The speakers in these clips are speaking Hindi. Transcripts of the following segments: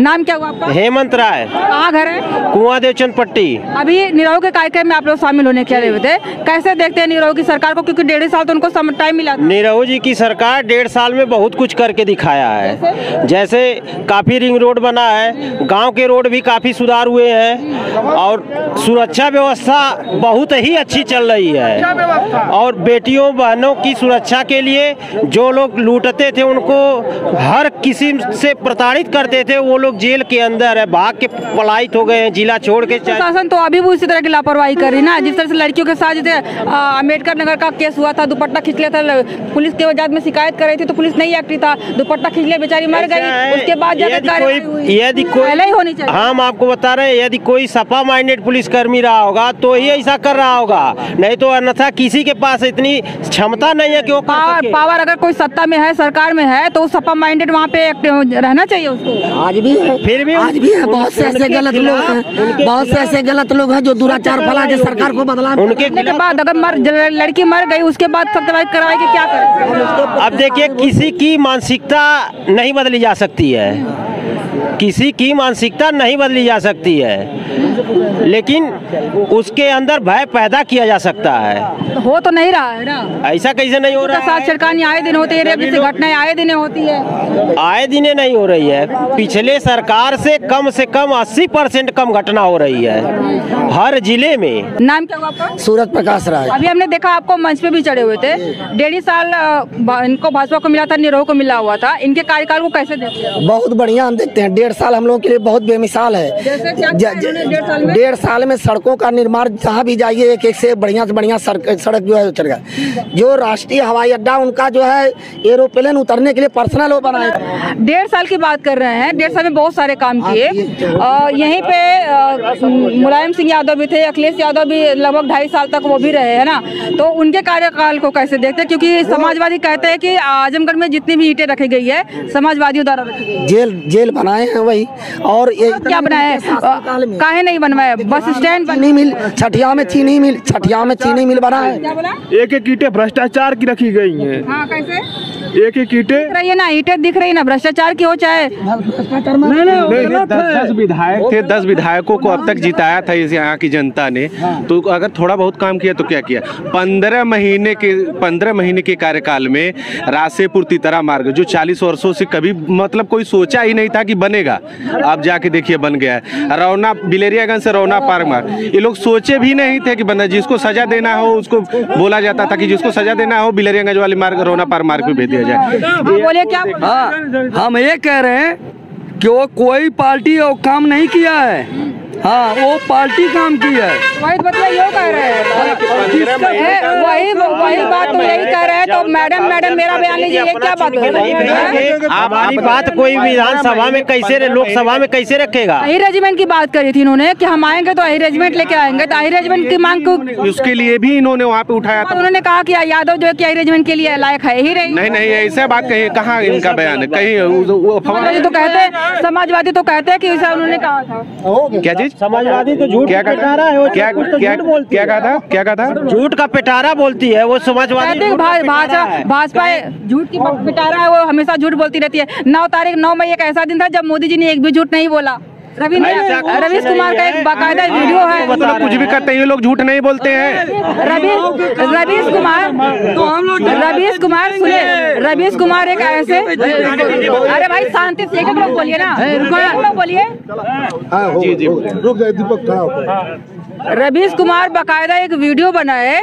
नाम क्या हुआ आपका? हेमंत राय। कहाँ घर है? कुआंदेव चंदपट्टी। अभी निरव के कार्यक्रम में आप लोग शामिल होने के लिए हुए थे, कैसे देखते हैं निरव की सरकार को, क्योंकि 1.5 साल तो उनको टाइम मिला था। निरव जी की सरकार 1.5 साल में बहुत कुछ करके दिखाया है। जैसे काफी रिंग रोड बना है, गांव के रोड भी काफी सुधार हुए हैं और सुरक्षा व्यवस्था बहुत ही अच्छी चल रही है। और बेटियों बहनों की सुरक्षा के लिए जो लोग लूटते थे उनको हर किस्म से प्रताड़ित करते थे, वो लोग जेल के अंदर है, भाग के पलायित हो गए हैं जिला छोड़ के। शासन तो अभी भी उसी तरह की लापरवाही कर रही ना, जिस तरह से लड़कियों के साथ जैसे अम्बेडकर नगर का केस हुआ था, दुपट्टा खींच लिया था, पुलिस के वजाहत में शिकायत कर रही थी तो पुलिस नहीं एक्टिव था, दुपट्टा खींच लिया, बेचारी मर गई, उसके बाद यदि कोई पहले ही होनी चाहिए। हम आपको बता रहे हैं, यदि कोई सपा माइंडेड पुलिसकर्मी रहा होगा तो ही ऐसा कर रहा होगा, नहीं तो अन्यथा किसी के पास इतनी क्षमता नहीं है कि वो पावर अगर कोई सत्ता में है, सरकार में है, तो सपा माइंडेड वहाँ पे रहना चाहिए उसको। आज भी है, फिर भी आज भी है। बहुत से ऐसे गलत लोग हैं, बहुत से ऐसे गलत लोग हैं जो दुराचार फैला के सरकार को बदला। उनके बाद अगर लड़की मर गई उसके बाद सत्यावाद करवाए के क्या करें? अब देखिए, किसी की मानसिकता नहीं बदली जा सकती है, किसी की मानसिकता नहीं बदली जा सकती है, लेकिन उसके अंदर भय पैदा किया जा सकता है। हो तो नहीं रहा है ना, ऐसा कैसे नहीं हो रहा है? साथ छिड़कानी आए दिन होती है, रेप जैसी घटनाएं आए दिन होती है। आए दिन नहीं हो रही है, पिछले सरकार से कम 80% कम घटना हो रही है हर जिले में। नाम क्या हुआ आपका? सूरज प्रकाश राय। अभी हमने देखा आपको मंच पे भी चढ़े हुए थे, 1.5 साल इनको भाजपा को मिला था, निरव को मिला हुआ था, इनके कार्यकाल को कैसे देखते हैं? बहुत बढ़िया हम देखते हैं। 1.5 साल हम लोगों के लिए बहुत बेमिसाल है। 1.5 साल में सड़कों का निर्माण, जहाँ भी जाइए एक से बढ़िया सड़क जो है चल गया। जो राष्ट्रीय हवाई अड्डा उनका जो है एरोप्लेन उतरने के लिए पर्सनल वो बनाए। 1.5 साल की बात कर रहे हैं, 1.5 साल में बहुत सारे काम किए। यहीं पे मुलायम सिंह यादव भी थे, अखिलेश यादव भी लगभग 2.5 साल तक वो भी रहे, है ना, तो उनके कार्यकाल को कैसे देखते हैं? क्योंकि समाजवादी कहते हैं कि आजमगढ़ में जितनी भी ईंटें रखी गई है समाजवादियों द्वारा रखी गई। जेल बनाए हैं वही, और क्या बनाया है? काहे नहीं बनवाया? बस स्टैंड चीनी मिल, छठिया में चीनी मिल बना है। एक ईंटें भ्रष्टाचार की रखी गई हैं। हाँ, कैसे? एक ईंटें रही है ना, ईंटें दिख रही ना, भ्रष्टाचार की हो चाहे। नहीं, 10 विधायक थे, 10 विधायकों को अब तक जिताया था इस यहाँ की जनता ने, तो अगर थोड़ा बहुत काम किया तो क्या किया? 15 महीने के कार्यकाल में रासेपुर तितरा मार्ग जो 40 वर्षों से कभी मतलब कोई सोचा ही नहीं था कि बनेगा, अब जाके देखिए बन गया है। रौना बिलेरियागंज से रौना पार्क मार्ग, ये लोग सोचे भी नहीं थे कि बना। जिसको सजा देना हो उसको बोला जाता था कि जिसको सजा देना हो बिलेरियागंज वाली मार्ग रौना पार्क मार्ग पे भेज दिया जाए। बोले क्या? हम ये कह रहे हैं कि वो कोई पार्टी वो काम नहीं किया है। हाँ, वो पार्टी काम की है। वही बतिया यो कह रहे हैं, वही बात तो यही कह रहे हैं। तो मैडम मेरा बयान लीजिए, ये क्या बात हो रही है? आप अपनी बात कोई विधानसभा में कैसे, लोकसभा में कैसे रखेगा? अही रेजिमेंट की बात करी थी इन्होंने कि हम आएंगे तो अही रेजिमेंट लेके आएंगे, तो अही रेजिमेंट की मांग उसके लिए भी इन्होंने वहाँ पे उठाया था। उन्होंने कहा कि यादव जो है कि अही रेजिमेंट के लिए लायक है ही नहीं, ऐसा बात कही, कहाँ इनका बयान है? कहीं तो कहते हैं समाजवादी, तो कहते हैं कि ऐसा उन्होंने कहा था। क्या चीज? समाजवादी तो झूठ का पिटारा है, क्या कहा था? झूठ का पिटारा बोलती है वो समाजवादी। भाजपा झूठ की पिटारा है, वो हमेशा झूठ बोलती रहती है। 9 मई एक ऐसा दिन था जब मोदी जी ने एक भी झूठ नहीं बोला। रवीश कुमार का एक बाकायदा वीडियो है। मतलब कुछ भी करते हैं ये लोग, झूठ नहीं बोलते हैं। रवीश कुमार एक ऐसे, अरे भाई शांति से एक लोग बोलिए ना, बोलिए। जी रुक जाए दीपक, खड़ा। रवीश कुमार बाकायदा एक वीडियो बनाए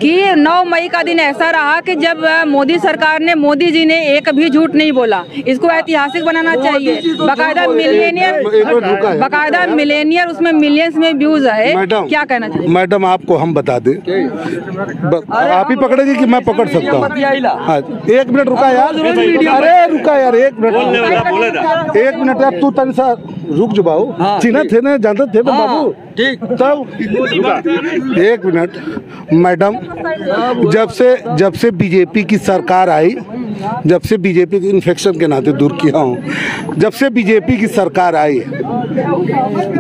कि 9 मई का दिन ऐसा रहा कि जब मोदी सरकार ने, मोदी जी ने एक भी झूठ नहीं बोला। इसको ऐतिहासिक बनाना चाहिए। बाकायदा मिलेनियर उसमें मिलियंस में व्यूज है। क्या कहना चाहिए? मैडम आपको हम बता दें, आप ही पकड़ेंगे कि मैं पकड़ सकता हूँ? 1 मिनट रुका यार, अरे रुका यार 1 मिनट यार, तू तन सा रुक जो बाबू, चिन्ह थे ना, जानते थे ना बाबू, ठीक। तब 1 मिनट मैडम, जब से बीजेपी की सरकार आई जब से बीजेपी की इन्फेक्शन के नाते दूर किया हूँ। जब से बीजेपी की सरकार आई,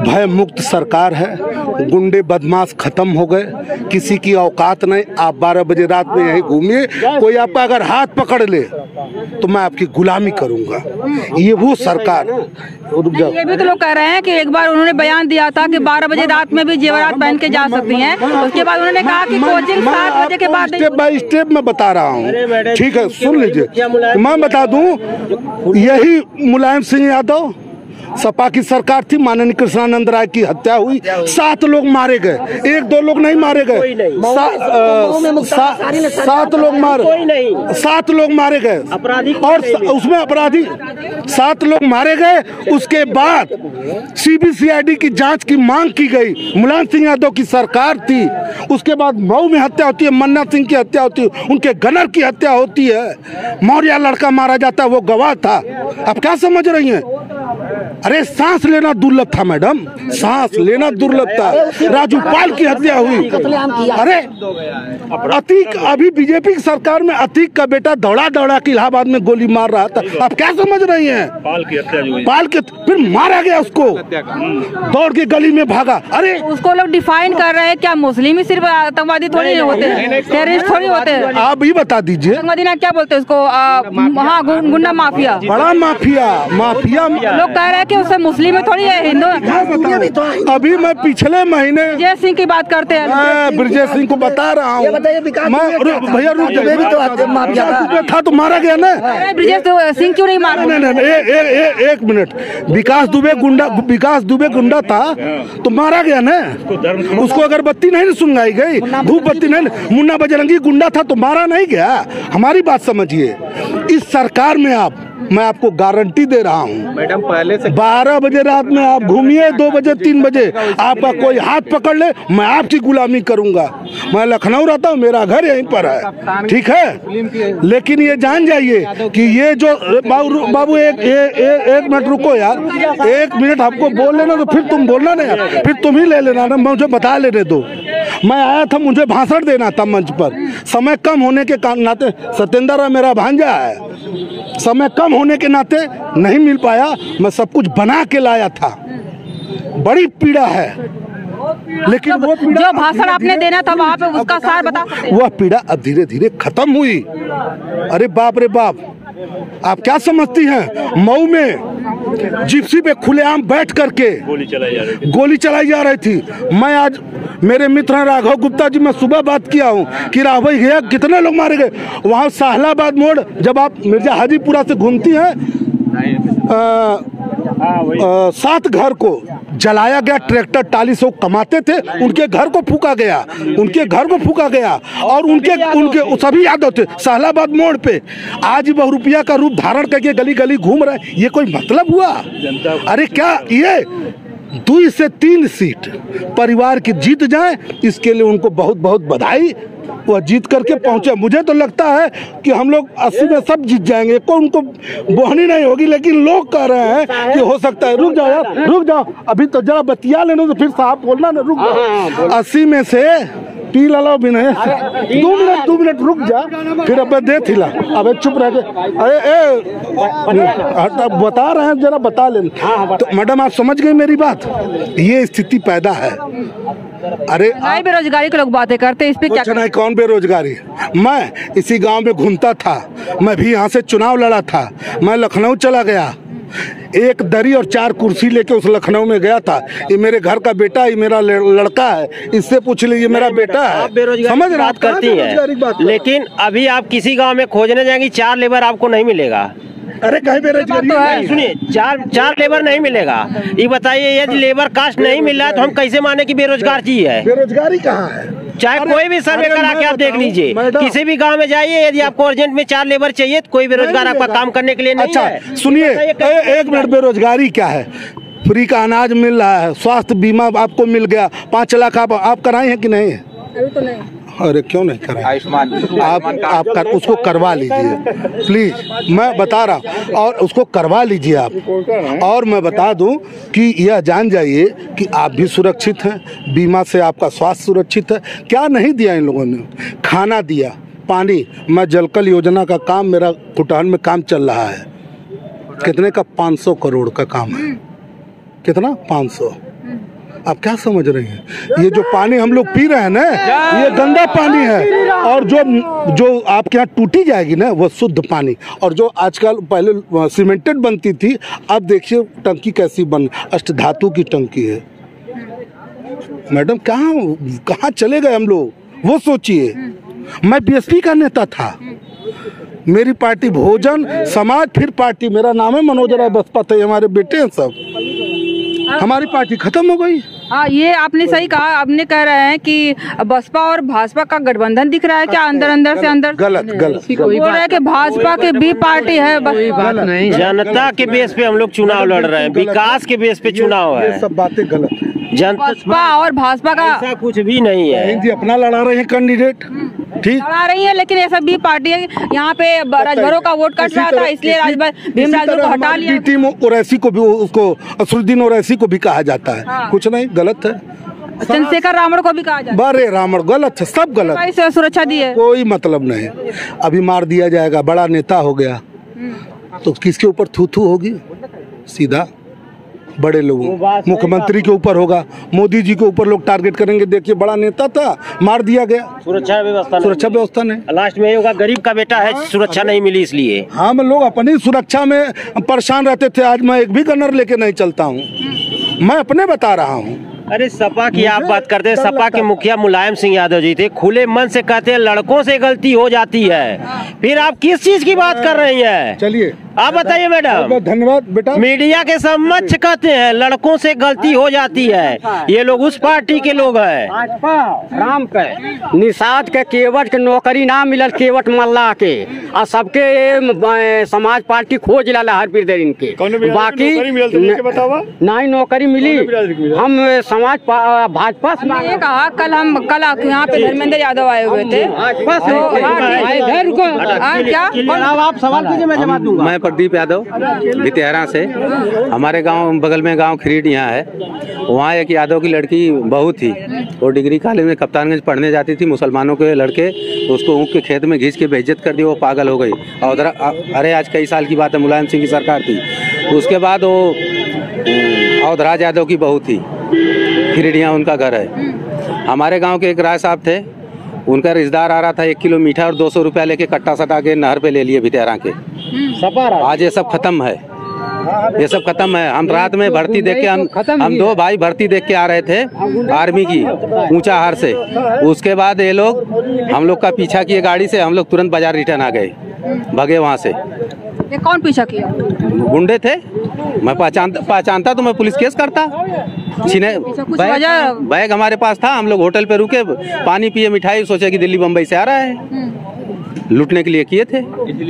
भय मुक्त सरकार है, गुंडे बदमाश खत्म हो गए, किसी की औकात नहीं। आप 12 बजे रात में यहीं घूमिए, कोई आपका अगर हाथ पकड़ ले तो मैं आपकी गुलामी करूंगा। ये वो सरकार। ये भी तो लोग कह रहे हैं कि एक बार उन्होंने बयान दिया था कि 12 बजे रात में भी जेवरात पहन के जा सकती हैं। उसके बाद उन्होंने कहा कि कोचिंग 7 बजे के बाद। स्टेप बाय स्टेप मैं बता रहा हूँ, ठीक है, सुन लीजिए। मैं बता दूं, यही मुलायम सिंह यादव सपा की सरकार थी, माननीय कृष्णानंद राय की हत्या हुई, 7 लोग मारे गए, 1-2 लोग नहीं मारे गए, 7 लोग मारे गए, और उसमें अपराधी 7 लोग मारे गए। उसके बाद CBCID की जांच की मांग की गई, मुलायम सिंह यादव की सरकार थी। उसके बाद मऊ में हत्या होती है, मन्ना सिंह की हत्या होती है, उनके गनर की हत्या होती है, मौर्या लड़का मारा जाता है, वो गवाह था। आप क्या समझ रही हैं? अरे सांस लेना दुर्लभ था मैडम, सांस लेना दुर्लभ था। राजू पाल की हत्या हुई। अरे अतीक, अभी बीजेपी की सरकार में अतीक का बेटा दौड़ा के इलाहाबाद में गोली मार रहा था। आप क्या समझ रही हैं? पाल की हत्या जो हुई, पाल के फिर मारा गया उसको, दौड़ के गली में भागा। अरे उसको लोग डिफाइन कर रहे हैं, क्या मुस्लिम ही सिर्फ आतंकवादी थोड़ी होते हैं, टेररिस्ट थोड़ी होते हैं? आप ही बता दीजिए। आतंकवादी क्या बोलते हैं उसको? हाँ, गुंडा माफिया, बड़ा माफिया। लोग कह रहे हैं कि उससे मुस्लिम में थोड़ी है, हिंदू। अभी मैं पिछले महीने ब्रजेश सिंह की बात करते हैं, ब्रजेश सिंह को बता रहा हूँ। भैया रुक था तो मारा गया ना। ब्रजेश सिंह क्यों नहीं मारा? एक मिनट, विकास दुबे गुंडा था तो मारा गया ना। उसको अगरबत्ती नहीं सुनगाई गई, धूप बत्ती नहीं। मुन्ना बजरंगी गुंडा था तो मारा नहीं गया। हमारी बात समझिए। इस सरकार में मैं आपको गारंटी दे रहा हूँ मैडम, पहले से 12 बजे रात में आप घूमिए, 2 बजे 3 बजे आपका कोई हाथ पकड़ ले, मैं आपकी गुलामी करूंगा। मैं लखनऊ रहता हूँ, मेरा घर यहीं पर है, ठीक है। लेकिन ये जान जाइए कि ये जो बाबू एक मिनट रुको यार, 1 मिनट आपको बोल लेना तो फिर तुम बोलना नहीं यार, फिर तुम ही ले लेना ना, मुझे बता लेने दो। मैं आया था, मुझे भाषण देना था मंच पर, समय कम होने के नाते, सत्येंद्र मेरा भांजा है, समय कम होने के नाते नहीं मिल पाया। मैं सब कुछ बना के लाया था, बड़ी पीड़ा है। लेकिन वो पीड़ा, जो भाषण आपने देना था वहाँ पे, उसका सार बता सकते हैं? वह पीड़ा अब धीरे धीरे खत्म हुई। अरे बाप रे बाप, आप क्या समझती हैं? मऊ में जिप्सी पे खुलेआम बैठ करके गोली चलाई जा रही थी। मैं आज, मेरे मित्र राघव गुप्ता जी, मैं सुबह बात किया हूँ कि राघव भैया कितने लोग मारे गए। वहाँ साहलाबाद मोड़, जब आप मिर्जा हाजीपुरा से घूमती हैं, 7 घर को जलाया गया। ट्रैक्टर टाली से कमाते थे, उनके घर को फूका गया, और उनके सभी यादव थे साहलाबाद मोड़ पे। आज बहुरूपिया का रूप धारण करके गली गली घूम रहे हैं। ये कोई मतलब हुआ? अरे क्या ये 2 से 3 सीट परिवार की जीत जाए, इसके लिए उनको बहुत बहुत बधाई। वह जीत करके पहुंचे। मुझे तो लगता है कि हम लोग 80 में सब जीत जाएंगे, कोई उनको बोहनी नहीं होगी। लेकिन लोग कह रहे हैं कि हो सकता है। रुक जाओ यार, रुक जाओ, अभी तो जरा बतिया लेना तो फिर साहब बोलना ना। रुक जाओ, 80 में से पी ला भी नहीं, 2 मिनट रुक जा, फिर अब दे थिला। अब चुप रह गए। अरे बता रहे हैं, जरा बता लेना। तो मैडम आप समझ गए मेरी बात, ये स्थिति पैदा है। अरे बेरोजगारी के लोग बातें करते हैं, इस पे क्या नहीं? कौन बेरोजगारी? मैं इसी गांव में घूमता था, मैं भी यहाँ से चुनाव लड़ा था। मैं लखनऊ चला गया, एक दरी और 4 कुर्सी लेके उस लखनऊ में गया था। ये मेरे घर का बेटा, ये मेरा लड़का है, इससे पूछ लीजिए, मेरा बेटा है। आप बेरोजगारी समझ बात करती है, लेकिन अभी आप किसी गांव में खोजने जाएंगी, 4 लेबर आपको नहीं मिलेगा। अरे कहीं बेरोजगारी है? सुनिए, 4 लेबर नहीं मिलेगा। ये बताइए, यदि लेबर कास्ट नहीं मिल रहा है तो हम कैसे माने कि बेरोजगार चीज है? बेरोजगारी कहाँ है? चाहे कोई भी सर्वे करा के आप देख लीजिए, किसी भी गांव में जाइए, यदि आपको अर्जेंट में 4 लेबर चाहिए तो कोई बेरोजगार आपका काम करने के लिए नहीं है। अच्छा सुनिए, 1 मिनट, बेरोजगारी क्या है? फ्री का अनाज मिल रहा है, स्वास्थ्य बीमा आपको मिल गया, 5 लाख आप कराए हैं कि नहीं? अभी तो नहीं। अरे क्यों नहीं कराए? आयुष्मान आप उसको करवा लीजिए प्लीज, मैं बता रहा, और उसको करवा लीजिए आप। और मैं बता दूं कि यह जान जाइए कि आप भी सुरक्षित हैं, बीमा से आपका स्वास्थ्य सुरक्षित है। क्या नहीं दिया इन लोगों ने? खाना दिया, पानी, मैं जलकल योजना का काम, मेरा कुटान में काम चल रहा है, कितने का 500 करोड़ का काम है। कितना? 500। आप क्या समझ रहे हैं? ये जो पानी हम लोग पी रहे हैं ना, ये गंदा पानी है। और जो आपके यहाँ टूटी जाएगी ना, वो शुद्ध पानी। और जो आजकल पहले सीमेंटेड बनती थी, अब देखिए टंकी कैसी बन, अष्टधातु की टंकी है। मैडम कहाँ चले गए हम लोग, वो सोचिए। मैं बीएसपी का नेता था, मेरी पार्टी बहुजन समाज फिर पार्टी, मेरा नाम है मनोज राय बसपा थे, हमारे बेटे हैं सब, हमारी पार्टी खत्म हो गई। हाँ, ये आपने सही कहा। आपने कह रहे हैं कि बसपा और भाजपा का गठबंधन दिख रहा है क्या अंदर से अंदर? गलत। बोल रहे हैं कि भाजपा की भी पार्टी है, बात नहीं। जनता के बेस पे हम लोग चुनाव लड़ रहे हैं, विकास के बेस पे चुनाव है। ये सब बातें गलत है। बसपा और भाजपा का ऐसा कुछ भी नहीं है। जी अपना लड़ा रहे हैं कैंडिडेट, ठीक लड़ा रही है, लेकिन ऐसा भी पार्टी है। यहाँ पे राजभरों का वोट कट रहा था, इसलिए भीम राजभर को हटा लिया। टीम ओवैसी को भी, उसको असरुद्दीन ओवैसी को भी कहा जाता है। हाँ। कुछ नहीं, गलत है। चंद्रशेखर रावण को भी कहा जाता है। बारे रावण गलत है, सब गलत है। सुरक्षा दी है, कोई मतलब नहीं। अभी मार दिया जाएगा, बड़ा नेता हो गया तो किसके ऊपर थू होगी? सीधा बड़े लोगों, मुख्यमंत्री के ऊपर होगा, मोदी जी के ऊपर लोग टारगेट करेंगे। देखिए बड़ा नेता था, मार दिया गया, सुरक्षा व्यवस्था नहीं। लास्ट में ये होगा, गरीब का बेटा है, सुरक्षा नहीं मिली इसलिए। हाँ, मैं लोग अपनी सुरक्षा में परेशान रहते थे। आज मैं एक भी गनर लेके नहीं चलता हूँ, मैं अपने बता रहा हूँ। अरे सपा की आप बात करते हैं, सपा के मुखिया मुलायम सिंह यादव जी थे, खुले मन से कहते हैं लड़कों से गलती हो जाती है। फिर आप किस चीज की बात कर रही हैं? चलिए आप बताइए मैडम। धन्यवाद बेटा। मीडिया के समक्ष कहते हैं लड़कों से गलती हो जाती है, ये लोग उस पार्टी के लोग हैं। भाजपा राम के निषाद के केवट के नौकरी ना मिलल, केवट मल्ला के, और सबके समाज पार्टी खोज ला हर पीर इनके, बाकी नहीं नौकरी मिली। हम समाज भाजपा से ये कहा कल यहाँ पे धर्मेंद्र यादव आए हुए थे। आप सवाल कीजिए, मैं जवाब दूंगा। मैं प्रदीप यादव भितिहरा से, हमारे गांव बगल में गांव खरीड यहाँ है, वहाँ एक यादव की लड़की बहू थी, वो डिग्री कॉलेज में कप्तानगंज पढ़ने जाती थी, मुसलमानों के लड़के उसको ऊँख के खेत में घिस के बेइज्जत कर दी, वो पागल हो गई। और अरे आज कई साल की बात है, मुलायम सिंह की सरकार थी। उसके बाद वो अवधराज यादव की बहू थी, खिरडिया उनका घर है। हमारे गांव के एक राय साहब थे, उनका रिश्तेदार आ रहा था, 1 किलो मीठा और 200 रुपया लेके कट्टा सटा के नहर पे ले लिए भितिहरा के। आज ये सब खत्म है, ये सब खत्म है। हम रात में भर्ती देख के, हम 2 भाई भर्ती देख के आ रहे थे आर्मी की ऊंचाहार से। उसके बाद ये लोग हम लोग का पीछा किए गाड़ी से, हम लोग तुरंत बाजार रिटर्न आ गए, भगे वहाँ से। ये कौन पीछा किया? गुंडे थे, मैं पहचानता तो मैं पुलिस केस करता। छीने बैग हमारे पास था, हम लोग होटल पे रुके, पानी पिए, मिठाई, सोचे कि दिल्ली बम्बई से आ रहा है, लूटने के लिए किए थे।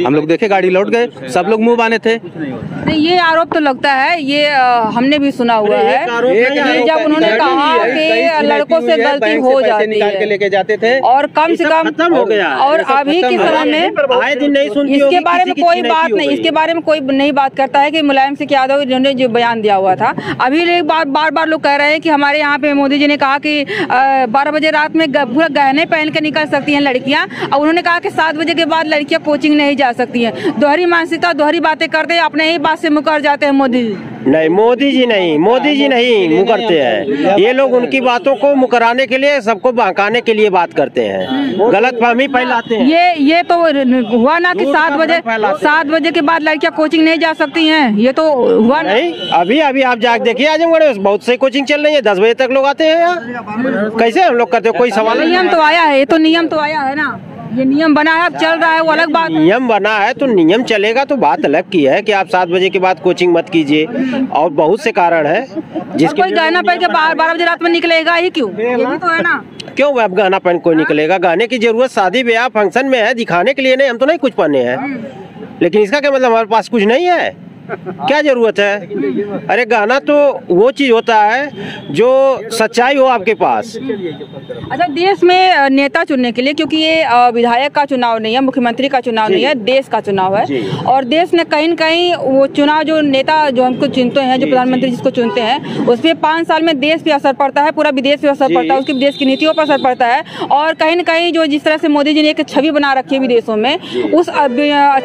हम लोग देखे, गाड़ी लौट गए, सब लोग मुंह बाने थे। नहीं, ये आरोप तो लगता है, ये हमने भी सुना हुआ है कि जब उन्होंने कहा कि लड़कों से गलती हो जाती है, लेके जाते थे, और कम से कम खत्म हो गया। और अभी के समय में आए दिन नहीं सुनती इसके बारे में कोई बात नहीं, इसके बारे में कोई नहीं बात करता है कि मुलायम सिंह यादव जिन्होंने जो बयान दिया हुआ था। अभी बार लोग कह रहे हैं कि हमारे यहाँ पे मोदी जी ने कहा कि 12 बजे रात में पूरा गहने पहन के निकल सकती हैं लड़कियाँ, और उन्होंने कहा कि 7 बजे के बाद लड़कियां कोचिंग नहीं जा सकती हैं। दोहरी मानसिकता, दोहरी बातें करते हैं, अपने ही बात से मुकर जाते हैं मोदी जी। नहीं, मोदी जी नहीं मुकरते हैं। ये लोग उनकी बातों को मुकराने के लिए, सबको बहकाने के लिए बात करते हैं, गलतफहमी फैलाते हैं। ये तो हुआ ना कि 7 बजे के बाद लड़कियां कोचिंग नहीं जा सकती हैं, ये तो हुआ नहीं। अभी आप जाके देखिए, आजमगढ़ में बहुत से कोचिंग चल रही है, 10 बजे तक लोग आते हैं यहाँ। कैसे हम लोग करते, कोई सवाल? नियम तो आया है, ये तो नियम तो आया है ना, ये नियम बना है, अब चल रहा है, वो अलग बात। नियम बना है तो नियम चलेगा, तो बात अलग की है कि आप 7 बजे के बाद कोचिंग मत कीजिए, और बहुत से कारण है जिसके कोई गहना पहन के 12 बजे रात में निकलेगा ही क्यों? ये भी तो है ना। क्यों अब गहना पहन कोई निकलेगा? गहने की जरूरत शादी ब्याह फंक्शन में है, दिखाने के लिए नहीं। हम तो नहीं कुछ पहने हैं, लेकिन इसका क्या मतलब हमारे पास कुछ नहीं है? क्या जरूरत है? अरे गहना तो वो चीज होता है जो सच्चाई हो आपके पास। अच्छा, देश में नेता चुनने के लिए, क्योंकि ये विधायक का चुनाव नहीं है, मुख्यमंत्री का चुनाव नहीं है, देश का चुनाव है, और देश ने कहीं न कहीं वो चुनाव जो नेता जो हमको चुनते हैं, जो प्रधानमंत्री जिसको चुनते हैं, उस पर 5 साल में देश पे असर पड़ता है, पूरा विदेश पे असर पड़ता है, उसकी देश की नीतियों पर असर पड़ता है। और कहीं न कहीं जो जिस तरह से मोदी जी ने एक छवि बना रखी है विदेशों में, उस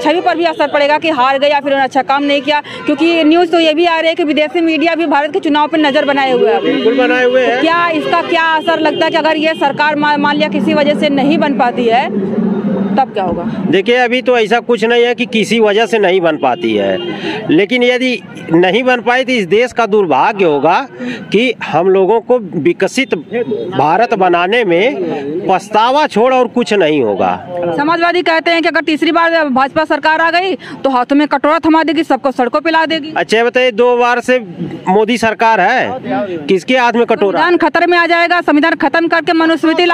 छवि पर भी असर पड़ेगा कि हार गए या फिर उन्होंने अच्छा काम नहीं किया। क्योंकि न्यूज़ तो ये भी आ रही है कि विदेशी मीडिया भी भारत के चुनाव पर नजर बनाए हुए हैं। बिल्कुल बनाए हुए हैं। क्या इसका क्या असर लगता है कि अगर ये सरकार मान लिया किसी वजह से नहीं बन पाती है, तब क्या होगा? देखिए, अभी तो ऐसा कुछ नहीं है कि किसी वजह से नहीं बन पाती है, लेकिन यदि नहीं बन पाई तो इस देश का दुर्भाग्य होगा कि हम लोगों को विकसित भारत बनाने में पछतावा छोड़ और कुछ नहीं होगा। समाजवादी कहते हैं कि अगर तीसरी बार भाजपा सरकार आ गई तो हाथों में कटोरा थमा देगी, सबको सड़कों पे ला देगी। अच्छा बताइए, 2 बार से मोदी सरकार है, किसके हाथ में कटोरा? संविधान खतरे में आ जाएगा, संविधान खत्म करके मनुस्मृति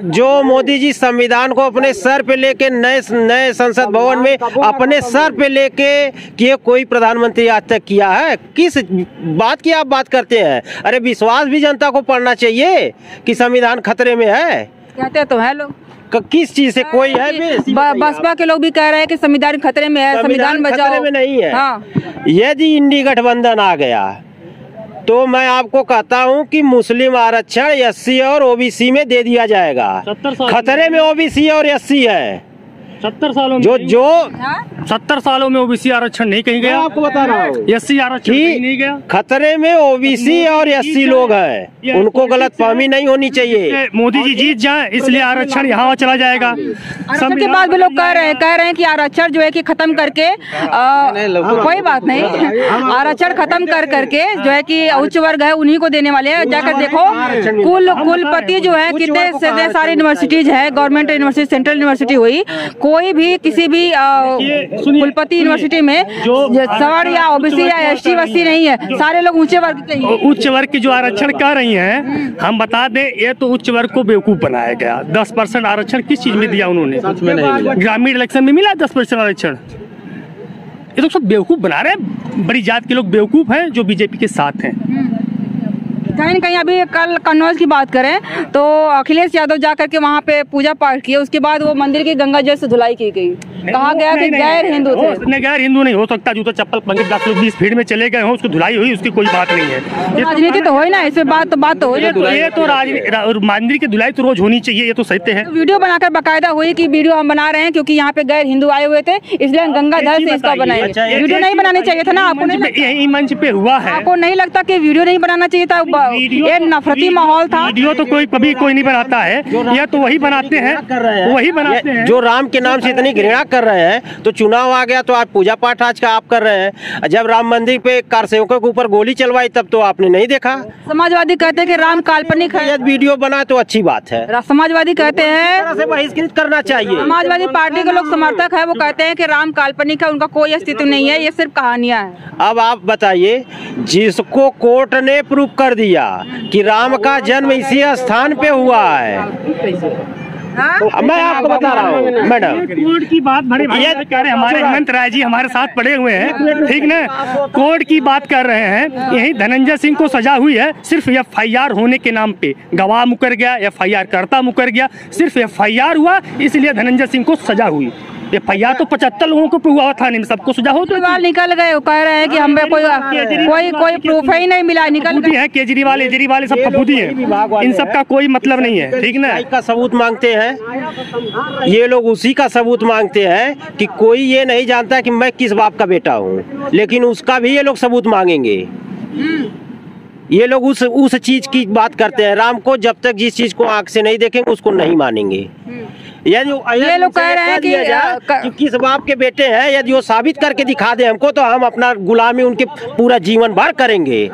जो मोदी जी संविधान को अपने सर पे लेके नए संसद भवन में अपने सर पे लेके किए, कोई प्रधानमंत्री आज तक किया है? किस बात की आप बात करते हैं? अरे विश्वास भी जनता को पड़ना चाहिए कि संविधान खतरे में है। कहते तो है लोग, किस चीज से कोई है? बसपा के लोग भी कह रहे हैं कि संविधान खतरे में है, संविधान बचाओ। खतरे में नहीं है। हाँ। यदि इंडी गठबंधन आ गया तो मैं आपको कहता हूं कि मुस्लिम आरक्षण एससी और ओबीसी में दे दिया जाएगा। खतरे में ओबीसी और एससी है। 70 सालों में जो 70 सालों में ओबीसी आरक्षण नहीं कहीं गया। आपको बता रहा हूँ, एससी आरक्षण नहीं गया। खतरे में ओबीसी और एससी लोग हैं, उनको गलतफहमी नहीं होनी चाहिए। मोदी जी जीत जाए इसलिए आरक्षण यहाँ चला जाएगा। आरक्षण के बाद भी लोग कह रहे हैं कि आरक्षण जो है कि खत्म करके कोई बात नहीं, आरक्षण खत्म करके जो है कि उच्च वर्ग है उन्हीं को देने वाले हैं। जाकर देखो कुलपति जो है कितने सारे यूनिवर्सिटीज है, गवर्नमेंट यूनिवर्सिटी, सेंट्रल यूनिवर्सिटी हुई, कोई भी किसी भी कुलपति यूनिवर्सिटी में सवर्ण या ओबीसी या एसटी वस्ती नहीं है, सारे लोग ऊंचे वर्ग के ही। उच्च वर्ग की जो आरक्षण कर रही हैं, हम बता दें ये तो उच्च वर्ग को बेवकूफ बनाया गया। 10% आरक्षण किस चीज में दिया उन्होंने? ग्रामीण इलेक्शन में मिला 10% आरक्षण। ये तो सब बेवकूफ बना रहे हैं, बड़ी जात के लोग बेवकूफ हैं जो बीजेपी के साथ हैं। कहीं न कहीं अभी कल कन्नौज की बात करें तो अखिलेश यादव जाकर के वहाँ पे पूजा पाठ किया, उसके बाद वो मंदिर की गंगा जल से धुलाई की गई, कहा गया कि गैर हिंदू थे। गैर हिंदू नहीं हो सकता, जूता चप्पल पहन के 10 लोग 20 भीड़ में चले गए हो, उसको धुलाई हुई, उसकी कोई बात नहीं है। राजनीति तो हो ही ना, इसमें बात तो हो। ये तो मंदिर की धुलाई तो रोज होनी चाहिए, ये तो सत्य है। वीडियो बनाकर बाकायदा हुई कि वीडियो हम बना रहे हैं क्योंकि यहाँ पे गैर हिंदू आए हुए थे, इसलिए हम गंगा जल से इसका बनाएंगे। वीडियो नहीं बनानी चाहिए था ना आपको? यही मंच पे हुआ है, आपको नहीं लगता कि वीडियो नहीं बनाना चाहिए था? ये नफरती माहौल था। वीडियो तो कभी कोई नहीं बनाता है, यह तो वही बनाते हैं, वही बनाते हैं जो राम के नाम से इतनी घृणा कर रहे हैं। तो चुनाव आ गया तो आप पूजा पाठ आज का आप कर रहे हैं। जब राम मंदिर पे कारसेवकों के ऊपर गोली चलवाई तब तो आपने नहीं देखा। समाजवादी कहते हैं कि राम काल्पनिक है, यदि वीडियो बना तो अच्छी बात है। समाजवादी कहते हैं से बहिष्कृत करना चाहिए। समाजवादी पार्टी के लोग समर्थक है, वो कहते हैं कि राम काल्पनिक है, उनका कोई अस्तित्व नहीं है, ये सिर्फ कहानियां हैं। अब आप बताइए, जिसको कोर्ट ने प्रूव कर दिया कि राम का जन्म इसी स्थान पे हुआ है, मैं आपको बता रहा हूँ मैडम, कोर्ट की बात बड़े कह रहे हैं, हमारे हेमंत राय जी हमारे साथ पड़े हुए हैं, ठीक ना, कोर्ट की बात कर रहे हैं। यही धनंजय सिंह को सजा हुई है सिर्फ FIR होने के नाम पे, गवाह मुकर गया, FIR करता मुकर गया, सिर्फ FIR हुआ इसलिए धनंजय सिंह को सजा हुई। FIR तो 75 लोगों को हुआ थाने में, सबको सजा हो। तो निकल गए, वो कह रहे हैं कि हमें कोई प्रूफ ही नहीं मिला, निकल गए हैं। केजरीवाल सब फबूदी है, इन सब का कोई मतलब नहीं है, ठीक ना। का सबूत मांगते हैं ये लोग, उसी का सबूत मांगते हैं कि कोई ये नहीं जानता कि मैं किस बाप का बेटा हूँ, लेकिन उसका भी ये लोग सबूत मांगेंगे। ये लोग उस चीज की बात करते हैं। राम को जब तक जिस चीज को आंख से नहीं देखेंगे उसको नहीं मानेंगे। यदि ये लोग कह रहे हैं कि किस बाप के बेटे हैं, यदि वो साबित करके दिखा दे हमको तो हम अपना गुलामी उनके पूरा जीवन भर करेंगे।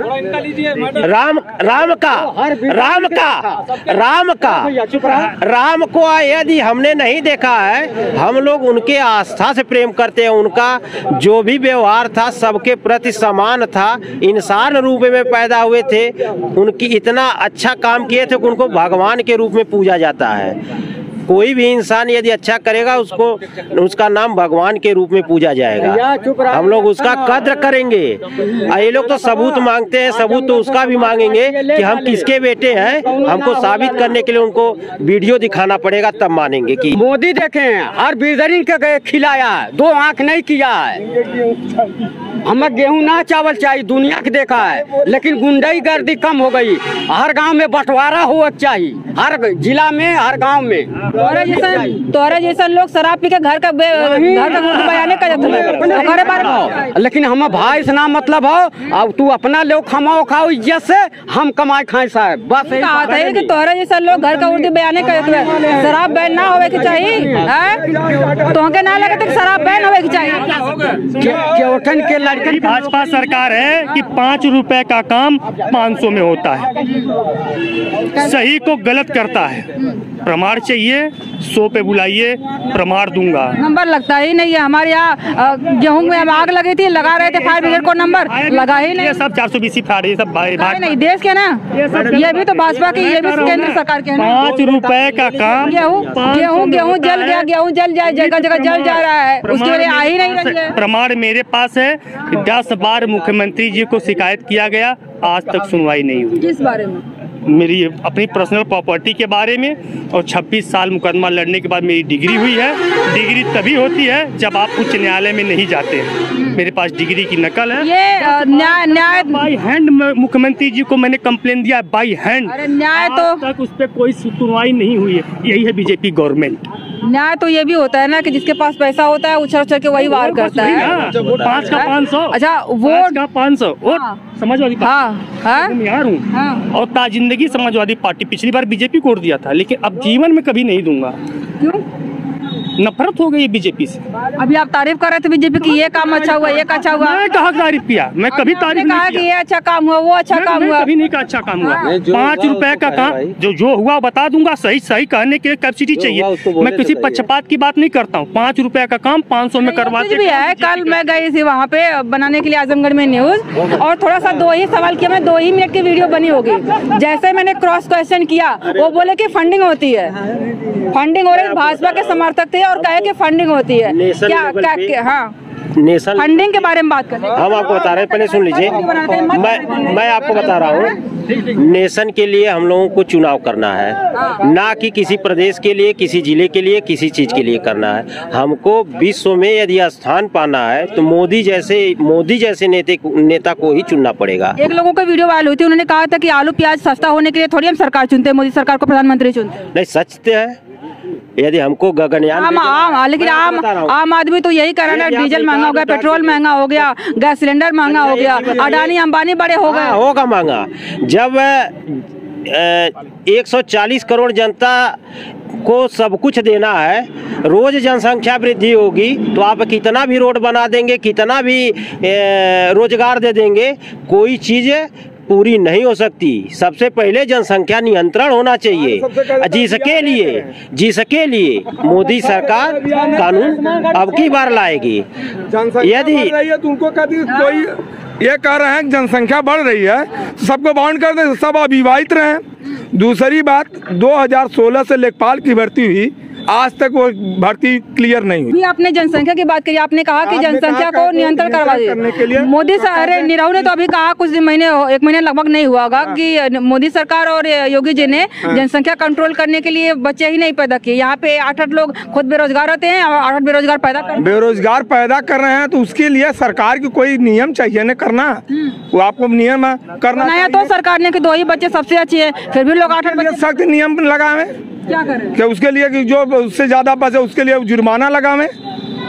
राम को यदि हमने नहीं देखा है, हम लोग उनके आस्था से प्रेम करते हैं। उनका जो भी व्यवहार था सबके प्रति समान था, इंसान रूप में पैदा हुए थे, उनकी इतना अच्छा काम किए थे कि उनको भगवान के रूप में पूजा जाता है। कोई भी इंसान यदि अच्छा करेगा उसको उसका नाम भगवान के रूप में पूजा जाएगा। हम लोग उसका कद्र करेंगे। ये लोग तो सबूत मांगते हैं, सबूत तो उसका भी मांगेंगे कि हम किसके बेटे हैं। हमको साबित करने के लिए उनको वीडियो दिखाना पड़ेगा, तब मानेंगे। कि मोदी देखें हर बिल्डरिंग के खिलाया, 2 आंख नहीं किया है। हमें गेहूं ना चावल चाहिए, दुनिया के देखा है, लेकिन गुंडाई गर्दी कम हो गई। हर गांव में बंटवारा हो चाहिए, हर जिला में, हर गांव में। तोरा जैसा लोग शराब पी के घर का बयाने कर जाते, लेकिन हम भाई से ना मतलब हो। अब तू अपना लोग खमाओ खाओ इज्जत से, हम कमाए खाए साहब। बस कहा था कि तोरा जैसा लोग घर का उल्टी बयाने कर जाते। शराब बैन ना होवे के चाहिए, तो के ना लगे तो शराब बैन होवे के चाहिए। भाजपा सरकार है कि 5 रुपए का काम 500 में होता है, सही को गलत करता है। प्रमाण चाहिए, 100 पे बुलाइए, प्रमाण दूंगा। नंबर लगता ही नहीं है। हमारे यहाँ गेहूं में आग लगी थी, लगा रहे थे फायर ब्रिगेड को, नंबर लगा ही नहीं। ये सब 420 फाड़, ये सब नहीं देश के ना, ये भी तो भाजपा की, ये भी केंद्र सरकार के। 5 रुपए का काम, गेहूं जल गया, गेहूं जल जाए, जगह जगह जल जा रहा है, उसके लिए आ ही नहीं रही है। प्रमाण मेरे पास है। 10 बार मुख्यमंत्री जी को शिकायत किया गया, आज तक सुनवाई नहीं हुई। किस बारे में? मेरी अपनी पर्सनल प्रॉपर्टी के बारे में। और 26 साल मुकदमा लड़ने के बाद मेरी डिग्री हुई है। डिग्री तभी होती है जब आप उच्च न्यायालय में नहीं जाते हैं। मेरे पास डिग्री की नकल है। ये न्याय बाई हैंड मुख्यमंत्री जी को मैंने कंप्लेन दिया, बाई हैंड। न्याय तो तक उस पर कोई सुनवाई नहीं हुई है। यही है बीजेपी गवर्नमेंट। न्याय तो ये भी होता है ना कि जिसके पास पैसा होता है उछल उछल के वही वार करता है। 5 का 500। अच्छा, वोट का 500 और समाजवादी पार्टी यार हूँ और ताजिंदगी समाजवादी पार्टी पिछली बार बीजेपी को वोट दिया था, लेकिन अब जीवन में कभी नहीं दूंगा। क्यों? नफरत हो गई बीजेपी से। अभी आप तारीफ कर रहे थे बीजेपी की, ये काम अच्छा हुआ, ये अच्छा हुआ। मैं कहा तारीफ किया, मैं कभी तारीफ नहीं कहा कि ये अच्छा काम हुआ, वो अच्छा काम हुआ। कभी नहीं कहा अच्छा काम हुआ। 5 रुपए का काम जो हुआ बता दूंगा। सही सही कहने के लिए कैपेसिटी चाहिए। मैं किसी पक्षपात की बात नहीं करता हूँ। 5 रुपए का काम 500 में करवाते भी है। कल मैं गई थी वहाँ पे बनाने के लिए आजमगढ़ में न्यूज, और थोड़ा सा 2 ही सवाल किया, मैं 2 ही मिनट की वीडियो बनी होगी। जैसे मैंने क्रॉस क्वेश्चन किया, वो बोले कि फंडिंग होती है, फंडिंग हो रही। भाजपा के समर्थक थे और कहे कि फंडिंग होती है। क्या हाँ नेशनल फंडिंग के बारे में बात करें। हम आपको बता रहे हैं, पहले सुन लीजिए। मैं आपको बता रहा हूँ, नेशन के लिए हम लोगों को चुनाव करना है, ना कि किसी प्रदेश के लिए, किसी जिले के लिए, किसी चीज के लिए करना है। हमको विश्व में यदि स्थान पाना है तो मोदी जैसे नेता को ही चुनना पड़ेगा। एक लोगों को वीडियो वायरल हुई थी, उन्होंने कहा था कि आलू प्याज सस्ता होने के लिए थोड़ी हम सरकार चुनते हैं, मोदी सरकार को प्रधानमंत्री चुनते हैं। नहीं, सच है। यदि हमको गगनयान लेकिन आम आदमी तो यही कर रहा है। डीजल महंगा हो गया, पेट्रोल महंगा हो गया, गैस सिलेंडर महंगा हो गया, अडानी अंबानी बड़े हो गए। होगा महंगा। जब 140 करोड़ जनता को सब कुछ देना है, रोज जनसंख्या वृद्धि होगी, तो आप कितना भी रोड बना देंगे, कितना भी रोजगार दे देंगे, कोई चीज पूरी नहीं हो सकती। सबसे पहले जनसंख्या नियंत्रण होना चाहिए। जिसके लिए मोदी सरकार कानून अब की बार लाएगी। यदि उनको कोई ये कह रहे हैं जनसंख्या बढ़ रही है, सबको बाउंड कर दे, सब अविवाहित रहे। दूसरी बात, 2016 से लेखपाल की भर्ती हुई, आज तक वो भर्ती क्लियर नहीं हुई। आपने जनसंख्या की बात करी, आपने कहा कि जनसंख्या को नियंत्रण करवा दिया मोदी सरकार। निरहू ने तो अभी कहा, कुछ दिन एक महीने लगभग नहीं हुआ होगा, कि मोदी सरकार और योगी जी ने जनसंख्या कंट्रोल करने के लिए बच्चे ही नहीं पैदा किए। यहाँ पे 8 लोग खुद बेरोजगार होते हैं और 8 बेरोजगार पैदा कर रहे हैं, तो उसके लिए सरकार की कोई नियम चाहिए न करना। वो आपको नियम करना है तो सरकार ने कि 2 ही बच्चे सबसे अच्छी है, फिर भी लोग 8 बच्चे। सख्त नियम लगावे, क्या करें कि उसके लिए कि जो उससे ज्यादा बचे उसके लिए जुर्माना लगावे।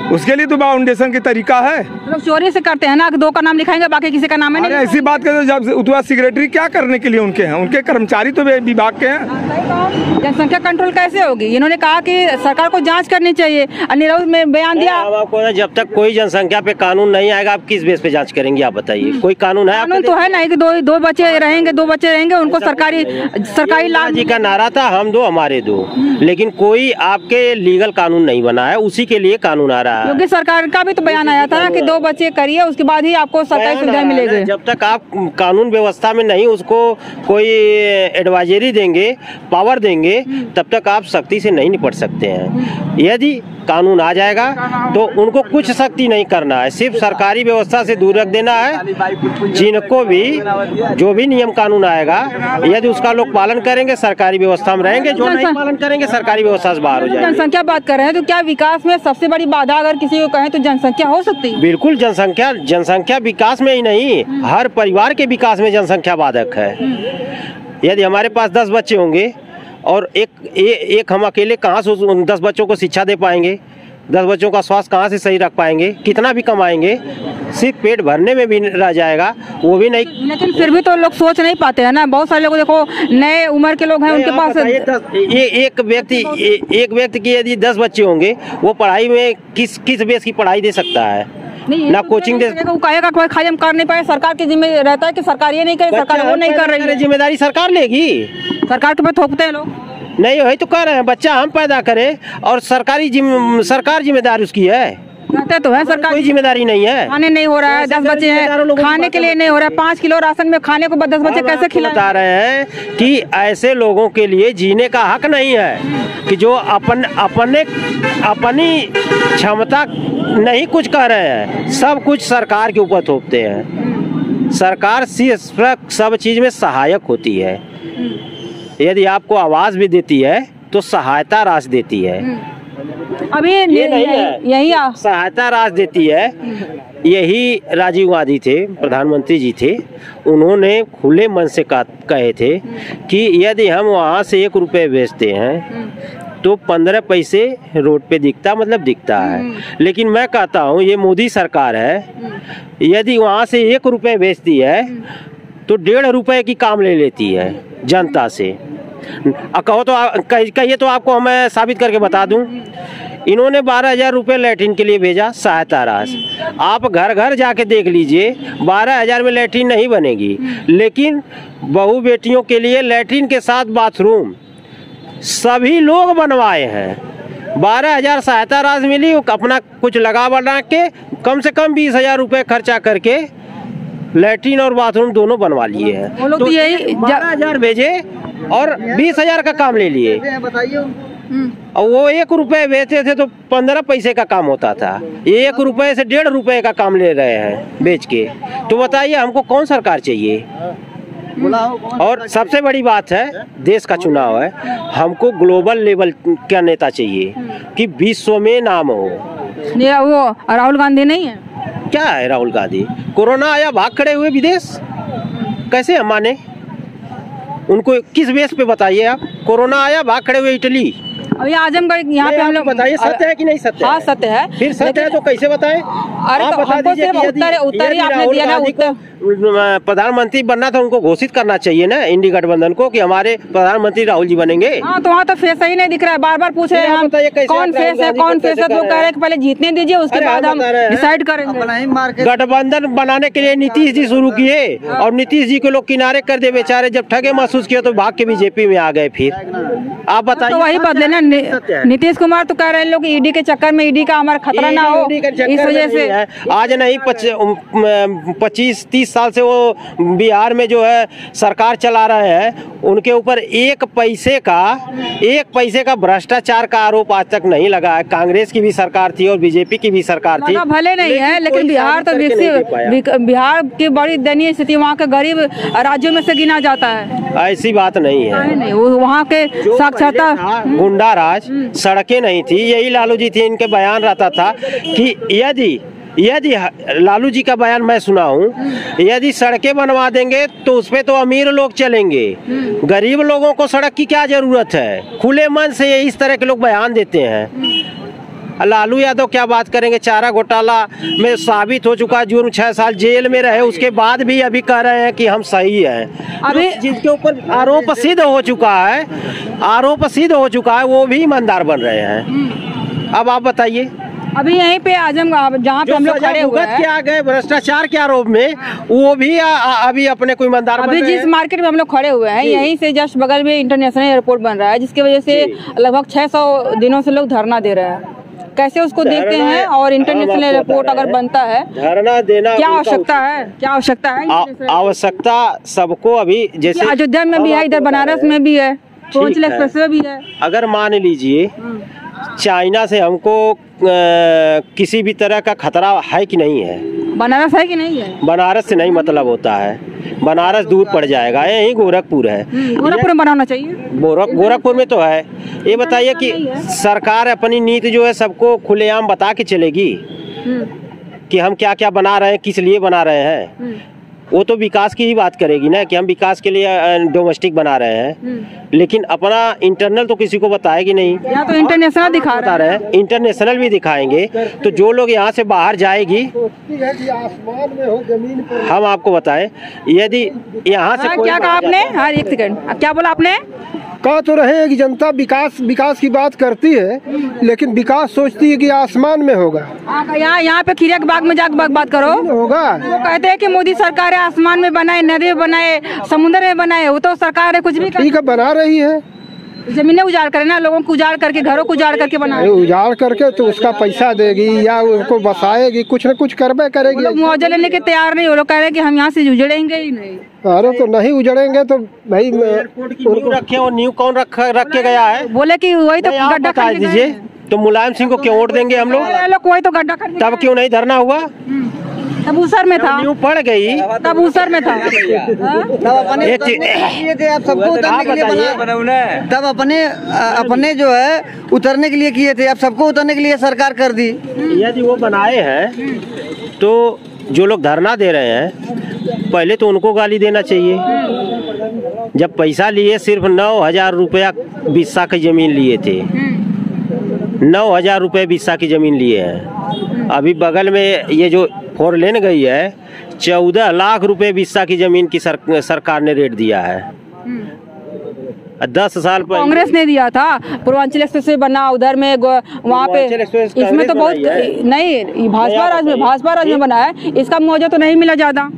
उसके लिए तो फाउंडेशन की तरीका है। लोग चोरी से करते हैं ना, 2 का नाम लिखाएंगे, बाकी किसी का नाम है नहीं। ऐसी बात करते, जब उत्तर सेक्रेटरी क्या करने के लिए उनके हैं? उनके कर्मचारी तो विभाग के हैं। जनसंख्या कंट्रोल कैसे होगी? इन्होंने कहा कि सरकार को जांच करनी चाहिए, निरहू में बयान दिया। आपको जब तक कोई जनसंख्या पे कानून नहीं आएगा, आप किस बेस पे जांच करेंगे? आप बताइए, कोई कानून है? कानून तो है नहीं कि 2 बच्चे रहेंगे, उनको सरकारी लाभ। जी का नारा था, हम 2 हमारे 2, लेकिन कोई आपके लीगल कानून नहीं बना है, उसी के लिए कानून आ रहा है। है। योगी सरकार का भी तो बयान आया था ना कि 2 बच्चे करिए उसके बाद ही आपको सरकारी सुविधाएं मिलेगी। जब तक आप कानून व्यवस्था में नहीं उसको कोई एडवाइजरी देंगे, पावर देंगे, तब तक आप सख्ती से नहीं निपट सकते हैं। यदि कानून आ जाएगा तो उनको कुछ सख्ती नहीं करना है, सिर्फ सरकारी व्यवस्था से दूर रख देना है। जिनको भी जो भी नियम कानून आएगा यदि उसका लोग पालन करेंगे सरकारी व्यवस्था में रहेंगे, जो नहीं पालन करेंगे सरकारी व्यवस्था से बाहर हो जाएंगे। जनसंख्या बात कर रहे हैं तो क्या विकास में सबसे बड़ी बाधा अगर किसी को कहें तो जनसंख्या हो सकती है? बिल्कुल, जनसंख्या विकास में ही नहीं, हर परिवार के विकास में जनसंख्या बाधक है। यदि हमारे पास 10 बच्चे होंगे और एक हम अकेले कहाँ से उन 10 बच्चों को शिक्षा दे पाएंगे, 10 बच्चों का स्वास्थ्य कहाँ से सही रख पाएंगे? कितना भी कमाएंगे सिर्फ पेट भरने में भी रह जाएगा, वो भी नहीं। लेकिन फिर भी तो लोग सोच नहीं पाते हैं ना। बहुत सारे लोग देखो नए उम्र के लोग हैं, उनके पास एक व्यक्ति की यदि 10 बच्चे होंगे वो पढ़ाई में किस बेस की पढ़ाई दे सकता है? ना कोचिंग दे कहेगा कोई खाई हम कर नहीं पाए। सरकार की जिम्मे रहता है कि सरकार ये नहीं करे, सरकार वो नहीं कर रही है। जिम्मेदारी सरकार लेगी, सरकार के ऊपर थोपते हैं लोग। नहीं वही तो कह रहे हैं, बच्चा हम पैदा करें और सरकार जिम्मेदार उसकी है। कहते तो है सरकार, कोई जिम्मेदारी नहीं है। खाने नहीं हो रहा है, 10 बच्चे हैं खाने के लिए नहीं हो रहा है, 5 किलो राशन में खाने को 10 बच्चे कैसे खिला बता रहे हैं कि ऐसे लोगों के लिए जीने का हक नहीं है कि जो अपनी क्षमता नहीं कुछ कह रहे हैं, सब कुछ सरकार के ऊपर थोपते हैं। सरकार सब चीज में सहायक होती है। यदि आपको आवाज भी देती है तो सहायता राशि देती है। अभी ये नहीं है, यही सहायता राशि देती है। यही राजीव गांधी थे, प्रधानमंत्री जी थे, उन्होंने खुले मन से कहे थे कि यदि हम वहाँ से 1 रुपये बेचते हैं तो 15 पैसे रोड पे दिखता है। लेकिन मैं कहता हूँ ये मोदी सरकार है, यदि वहाँ से 1 रुपये बेचती है तो 1.5 रुपये की काम ले लेती है जनता से। कहो तो कहिए तो आपको मैं साबित करके बता दूं। इन्होंने 12,000 रुपये लैट्रिन के लिए भेजा, सहायता राशि। आप घर घर जाके देख लीजिए, 12,000 में लैट्रिन नहीं बनेगी, लेकिन बहू बेटियों के लिए लैट्रिन के साथ बाथरूम सभी लोग बनवाए हैं। 12,000 सहायता राशि मिली, अपना कुछ लगा बना के कम से कम 20,000 रुपये खर्चा करके लैट्रिन और बाथरूम दोनों बनवा लिए हैं। तो यही 12,000 भेजे और 20,000 का काम ले लिए। और वो 1 रुपये बेचते थे तो 15 पैसे का काम होता था। 1 रुपये से 1.5 रुपये का काम ले रहे हैं बेच के। तो बताइए हमको कौन सरकार चाहिए? और सबसे बड़ी बात है, देश का चुनाव है, हमको ग्लोबल लेवल का नेता चाहिए कि विश्व में नाम हो। वो राहुल गांधी नहीं है? क्या है राहुल गांधी? कोरोना आया भाग खड़े हुए विदेश, कैसे हम माने? उनको किस बेस पे बताइए आप? कोरोना आया भाग खड़े हुए इटली। अभी आजमगढ़ यहाँ पे हम लोग बताइए सत्य है कि नहीं सत्य? हाँ सत्य है। फिर सत्य है तो कैसे बताएं? अरे तो हमको सिर्फ उत्तर ही आपने दिया ना। उत्तर प्रधानमंत्री बनना था, उनको घोषित करना चाहिए ना इंडी गठबंधन को कि हमारे प्रधानमंत्री राहुल जी बनेंगे। हाँ तो वहाँ तो फेस ही नहीं दिख रहा है, बार बार पूछ रहे हैं हम कौन फेस है कौन फेस है। तो कह रहे हैं पहले जीतने दीजिए उसके बाद हम डिसाइड करेंगे। गठबंधन बनाने के लिए नीतीश जी शुरू किए और नीतीश जी को लोग किनारे कर दे बेचारे। जब ठगे महसूस किया तो भाग के बीजेपी में आ गए। फिर आप बताइए। तो वही बदले ना। नीतीश कुमार तो कह रहे हैं लोग ईडी के चक्कर में, ईडी का हमारा खतरा ना हो इस वजह से। आज नहीं 25-30 साल से वो बिहार में जो है सरकार चला रहे हैं, उनके ऊपर 1 पैसे का भ्रष्टाचार का आरोप आज तक नहीं लगा है। कांग्रेस की भी सरकार थी और बीजेपी की भी सरकार थी, भले नहीं है, लेकिन बिहार तो बिहार की बड़ी दयनीय स्थिति, वहाँ के गरीब राज्यों में से गिना जाता है। ऐसी बात नहीं है। वहाँ के साक्षरता, गुंडा राज, सड़कें नहीं थी, यही लालू जी थे। इनके बयान रहता था कि यदि लालू जी का बयान मैं सुना हूँ, यदि सड़कें बनवा देंगे तो उस पे तो अमीर लोग चलेंगे, गरीब लोगों को सड़क की क्या जरूरत है। खुले मन से इस तरह के लोग बयान देते हैं। लालू यादव क्या बात करेंगे? चारा घोटाला में साबित हो चुका, जुर्म 6 साल जेल में रहे, उसके बाद भी अभी कह रहे हैं कि हम सही हैं। अभी जिनके ऊपर आरोप सिद्ध हो चुका है वो भी ईमानदार बन रहे हैं। अब आप बताइए। अभी यहीं पे आजमगढ़ जहाँ पे हम लोग खड़े हुए हैं, क्या गए भ्रष्टाचार के आरोप में, वो भी अभी अपने को ईमानदार बन रहे हैं। अभी जिस मार्केट में हम लोग खड़े हुए हैं, यहीं से जस्ट बगल में इंटरनेशनल एयरपोर्ट बन रहा है, जिसकी वजह से लगभग 600 दिनों से लोग धरना दे रहे हैं। कैसे उसको देखते हैं, और इंटरनेशनल एयरपोर्ट अगर बनता है धरना देना क्या आवश्यकता है, क्या आवश्यकता है? आवश्यकता सबको अभी जैसे अयोध्या में भी है, इधर बनारस में भी है, पूर्वांचल एक्सप्रेस वे भी है। अगर मान लीजिए चाइना से हमको किसी भी तरह का खतरा है कि नहीं है? बनारस है कि नहीं है? बनारस से नहीं मतलब होता है, बनारस दूर पड़ जाएगा, यही गोरखपुर है। गोरखपुर में बनाना चाहिए। गोरखपुर में तो है। ये बताइए कि सरकार अपनी नीति जो है सबको खुलेआम बता के चलेगी कि हम क्या क्या बना रहे हैं, किस लिए बना रहे हैं। वो तो विकास की ही बात करेगी ना कि हम विकास के लिए डोमेस्टिक बना रहे हैं, लेकिन अपना इंटरनल तो किसी को बताएगी नहीं। यहाँ तो इंटरनेशनल दिखा रहे हैं, इंटरनेशनल भी दिखाएंगे। तो जो लोग यहाँ से बाहर जाएगी, हम आपको बताएं, यदि यहाँ से क्या कहा आपने? हाँ, एक सेकंड, क्या बोला आपने? कह तो रहे हैं कि जनता विकास की बात करती है, लेकिन विकास सोचती है कि आसमान में होगा। यहाँ पे खीरा के बाग में जाकर बात करो, होगा। वो कहते हैं कि मोदी सरकार है, आसमान में बनाए, नदी में बनाए, समुद्र में बनाए। वो तो सरकार है, कुछ भी ठीक है, बना रही है। जमीनें उजाड़ करे ना, लोगों को उजाड़ करके, घरों को उजाड़ करके बनाए। उजाड़ करके तो उसका पैसा देगी या उनको बसाएगी, कुछ न कुछ करबे करेगी। लोग मुआवजा लेने के तैयार नहीं, वो लोग कह रहे हैं कि हम यहाँ से उजड़ेंगे ही नहीं। अरे तो नहीं उजड़ेंगे तो भाई रखे, और न्यू कौन रख के गया है? बोले कि वही तो गड्ढा बता दीजिए, तो मुलायम सिंह को क्यों वोट देंगे हम लोग? वही तो गड्ढा, तब क्यों नहीं धरना हुआ? तब ऊसर में था, न्यू पड़ गई, तब ऊसर में था। तब अपने जो है उतरने के लिए किए थे, अब सबको उतरने के लिए सरकार कर दी। यदि वो बनाए हैं तो जो लोग धरना दे रहे हैं पहले तो उनको गाली देना चाहिए। जब पैसा लिए, सिर्फ 9,000 रुपया बिस्सा की जमीन लिए थे, 9,000 रुपये बिस्सा की जमीन लिए हैं। अभी बगल में ये जो 4 लेन गई है, 14 लाख रुपए बिस्सा की जमीन की सरकार ने रेट दिया है। 10 साल पहले कांग्रेस ने दिया था। पूर्वांचल एक्सप्रेस वे बना उधर में, वहाँ पे, इसमें तो बहुत नहीं, भाजपा राज में बना है, इसका मुआवजा तो नहीं मिला ज्यादा।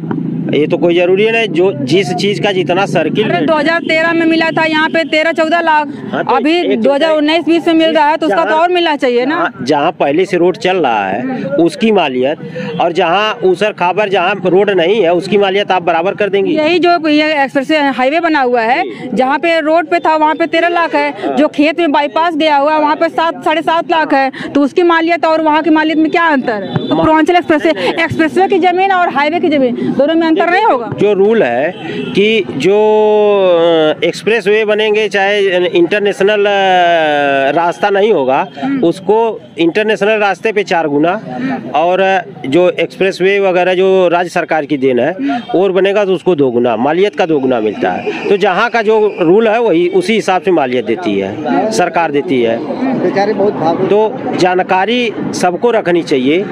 ये तो कोई जरूरी नहीं, जो जिस चीज का जितना सर्किल 2013 में मिला था, यहाँ पे 13-14 लाख। हाँ, तो अभी 2019-20 में मिल रहा है, तो उसका तो और मिलना चाहिए ना। जहाँ पहले से रोड चल रहा है उसकी मालियत, और जहाँ ऊसर खाबर जहाँ रोड नहीं है उसकी मालियत आप बराबर कर देंगे। यही जो एक्सप्रेस हाईवे बना हुआ है, जहाँ पे रोड पे था वहाँ पे 13 लाख है, जो खेत में बाईपास गया हुआ है वहाँ पे 7-7.5 लाख है, तो उसकी मालियत और वहाँ की मालियत में क्या अंतर है? तो पूर्वांचल एक्सप्रेसवे की जमीन और हाईवे की जमीन दोनों में अंतर नहीं होगा। जो रूल है कि जो एक्सप्रेस वे बनेंगे, चाहे इंटरनेशनल रास्ता नहीं होगा, उसको इंटरनेशनल रास्ते पे 4 गुना, और जो एक्सप्रेस वे वगैरह जो राज्य सरकार की देन है और बनेगा तो उसको 2 गुना, मालियत का 2 गुना मिलता है। तो जहाँ का जो रूल है वही उसी हिसाब से मालियत देती है, सरकार देती है। तो जानकारी सबको रखनी चाहिए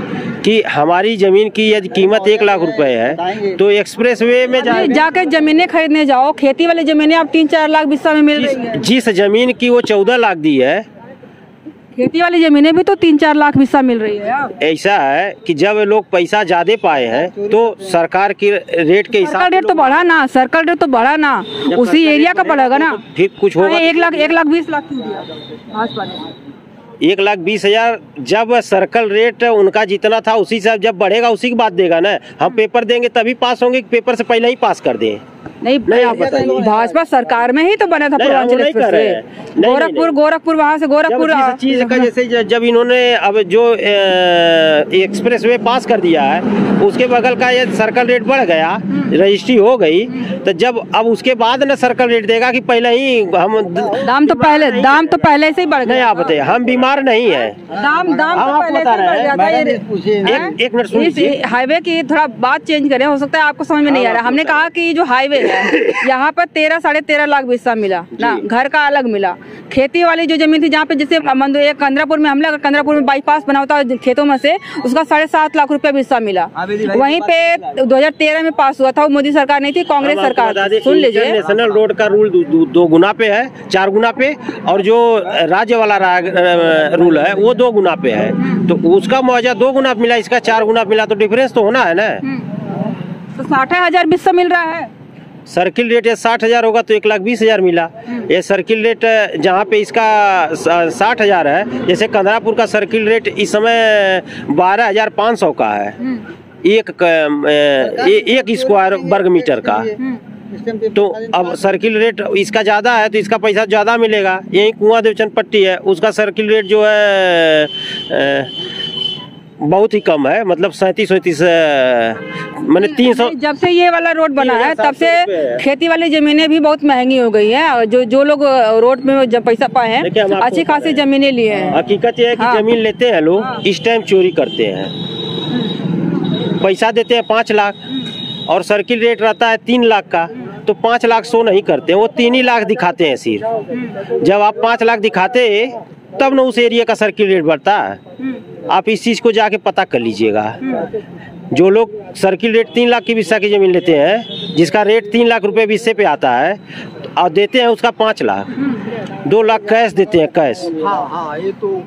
कि हमारी जमीन की यदि कीमत 1 लाख रुपए है तो एक्सप्रेस वे में जाकर जमीनें खरीदने जाओ, खेती वाली जमीनें अब 3-4 लाख बिस्सा में मिल रही है। जिस जमीन की वो 14 लाख दी है, खेती वाली जमीनें भी तो 3-4 लाख बिस्सा मिल रही है। ऐसा है कि जब लोग पैसा ज्यादा पाए हैं तो सरकार की रेट के हिसाब, रेट तो बढ़ा ना, सर्कल रेट तो बढ़ा ना, उसी एरिया का बढ़ेगा ना। फिर कुछ होगा। 1 लाख 20 लाख क्यों दिया भाजपा ने? 1,20,000 जब सर्कल रेट उनका जितना था उसी से जब बढ़ेगा उसी की बात देगा ना। हम पेपर देंगे तभी पास होंगे, पेपर से पहले ही पास कर दें। नहीं आप बताइए, भाजपा सरकार में ही तो बना था पूर्वांचल एक्सप्रेस। गोरखपुर वहाँ से गोरखपुर चीज का, जैसे जब इन्होंने अब जो एक्सप्रेस वे पास कर दिया है उसके बगल का ये सर्कल रेट बढ़ गया, रजिस्ट्री हो गई, तो जब अब उसके बाद न सर्कल रेट देगा कि पहले ही हम दाम तो पहले से ही बढ़ गया। आप बताइए, हम बीमार नहीं है, दाम आपको बता रहे हैं। एक मिनट सुनिए, हाईवे की थोड़ा बात चेंज करें, हो सकता है आपको समझ में नहीं आ रहा। हमने कहा कि जो हाईवे है यहाँ पर 13-13.5 लाख बिस्सा मिला ना, घर का अलग मिला। खेती वाली जो जमीन थी जहाँ पे जैसे कंदरापुर में हमला, कंदरापुर में बाईपास बना होता है खेतों में से, उसका 7.5 लाख रुपया बिस्सा मिला। वहीं पे 2013 में पास हुआ था, वो मोदी सरकार नहीं थी, कांग्रेस सरकार। सुन लीजिए, नेशनल रोड का रूल 2 गुना पे है, 4 गुना पे, और जो राज्य वाला रूल है वो 2 गुना पे है। तो उसका मुआवजा 2 गुना मिला, इसका 4 गुना मिला, तो डिफरेंस तो होना है ना। तो 60,000 बिस्सा मिल रहा है। सर्किल रेट ये 60,000 होगा तो 1,20,000 मिला। ये सर्किल रेट जहाँ पे इसका 60,000 है, जैसे कंदरापुर का सर्किल रेट इस समय 12,500 का है एक स्क्वायर वर्ग मीटर का। तो अब सर्किल रेट इसका ज़्यादा है तो इसका पैसा ज़्यादा मिलेगा। यही कुआं देवचंद पट्टी है, उसका सर्किल रेट जो है बहुत ही कम है, मतलब 37 मैंने 300। जब से ये वाला रोड बना है तब से खेती वाली जमीनें भी बहुत महंगी हो गई है। जो लोग रोड में जब पैसा पाए हैं अच्छी खासी जमीनें लिए हैं। हकीकत ये है कि जमीन लेते हैं लोग, इस टाइम चोरी करते हैं। पैसा देते हैं 5 लाख और सर्किल रेट रहता है 3 लाख का, तो 5 लाख 100 नहीं करते, वो 3 ही लाख दिखाते हैं सिर्फ। जब आप 5 लाख दिखाते तब न उस एरिया का सर्किल रेट बढ़ता है। आप इस चीज़ को जाके पता कर लीजिएगा। जो लोग सर्किल रेट 3 लाख की बिस्सा की जमीन लेते हैं, जिसका रेट 3 लाख रुपए बिस्से पे आता है, और देते हैं उसका 5 लाख, 2 लाख कैश देते हैं, कैश। ये तो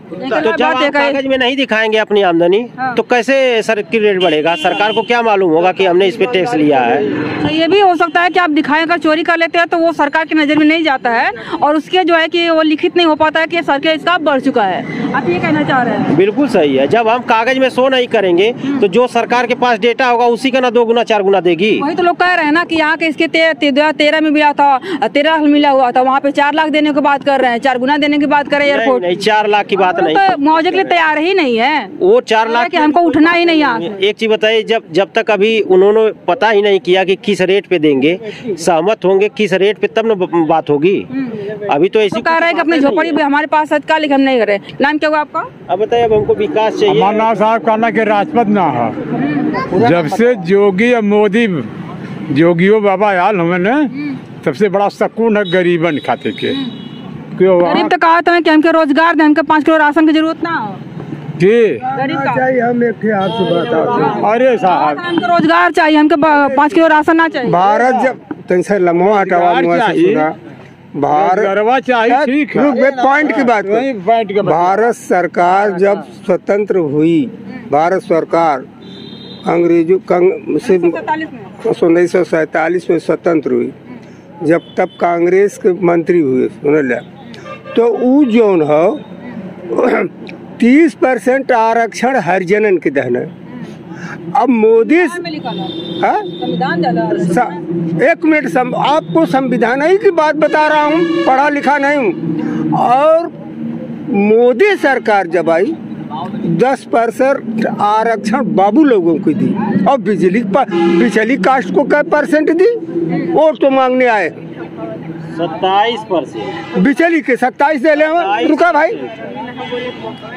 जब आप कागज में नहीं दिखाएंगे अपनी आमदनी तो कैसे सर्किल रेट बढ़ेगा? सरकार को क्या मालूम होगा कि हमने इस पे टैक्स लिया है? तो ये भी हो सकता है कि आप दिखाएं, अगर चोरी कर लेते हैं तो वो सरकार की नज़र में नहीं जाता है और उसके जो है कि वो लिखित नहीं हो पाता है कि सर्किल इसका बढ़ चुका है। आप ये कहना चाह रहे हैं? बिल्कुल सही है। जब हम कागज में शो नहीं करेंगे तो जो सरकार के पास डेटा होगा उसी का ना 2 गुना 4 गुना देगी। वही तो लोग कह रहे हैं ना कि यहाँ के इसके 13 में मिला था, 13 मिला हुआ था, वहाँ पे 4 लाख देने की बात कर रहे हैं, 4 गुना देने की बात कर रहे हैं एयरपोर्ट। नहीं, 4 लाख की बात नहीं, तो मुआवजे के लिए तैयार ही नहीं है वो 4 लाख कि हमको उठना ही नहीं यहाँ। एक चीज बताइए, जब तक अभी उन्होंने पता ही नहीं किया कि किस रेट पे देंगे, सहमत होंगे किस रेट पे, तब न बात होगी। अभी तो ऐसी कह रहे हैं कि अपनी झोपड़ी भी हमारे पास का, लेकिन हम नहीं कर रहे। नाम क्या हुआ आपका? अब बताइए, अब हमको विकास चाहिए। अमरनाथ साहब कहना कि राजपथ ना है। जब से योगी और मोदी योगियो बाबा आयल हमें सबसे बड़ा सुकून है गरीबन खाते के। गरीब तो कहा था कि हमके रोजगार दें, हमके 5 किलो राशन की जरूरत ना हो। गरीब चाहिए, हम एक हाथ से बताते हैं। अरे साहब, हमको रोजगार चाहिए, हमके 5 किलो राशन ना चाहिए। भारत जब तनसे लम्हा हटावा भारत चाहिए, ठीक है, पॉइंट की बात है। भारत सरकार जब स्वतंत्र हुई, भारत सरकार अंग्रेजों से 1947 में स्वतंत्र हुई, जब तब कांग्रेस के मंत्री हुए सुन, तो वो जोन हो 30% आरक्षण हरिजनन के दहन। अब मोदी एक मिनट, आपको संविधान ही की बात बता रहा हूँ, पढ़ा लिखा नहीं हूँ। और मोदी सरकार जब आई 10% आरक्षण बाबू लोगों को दी, और बिचली कास्ट को क्या परसेंट दी? वोट तो मांगने आए 27%, बिचली के 27 दे ले। रुका भाई,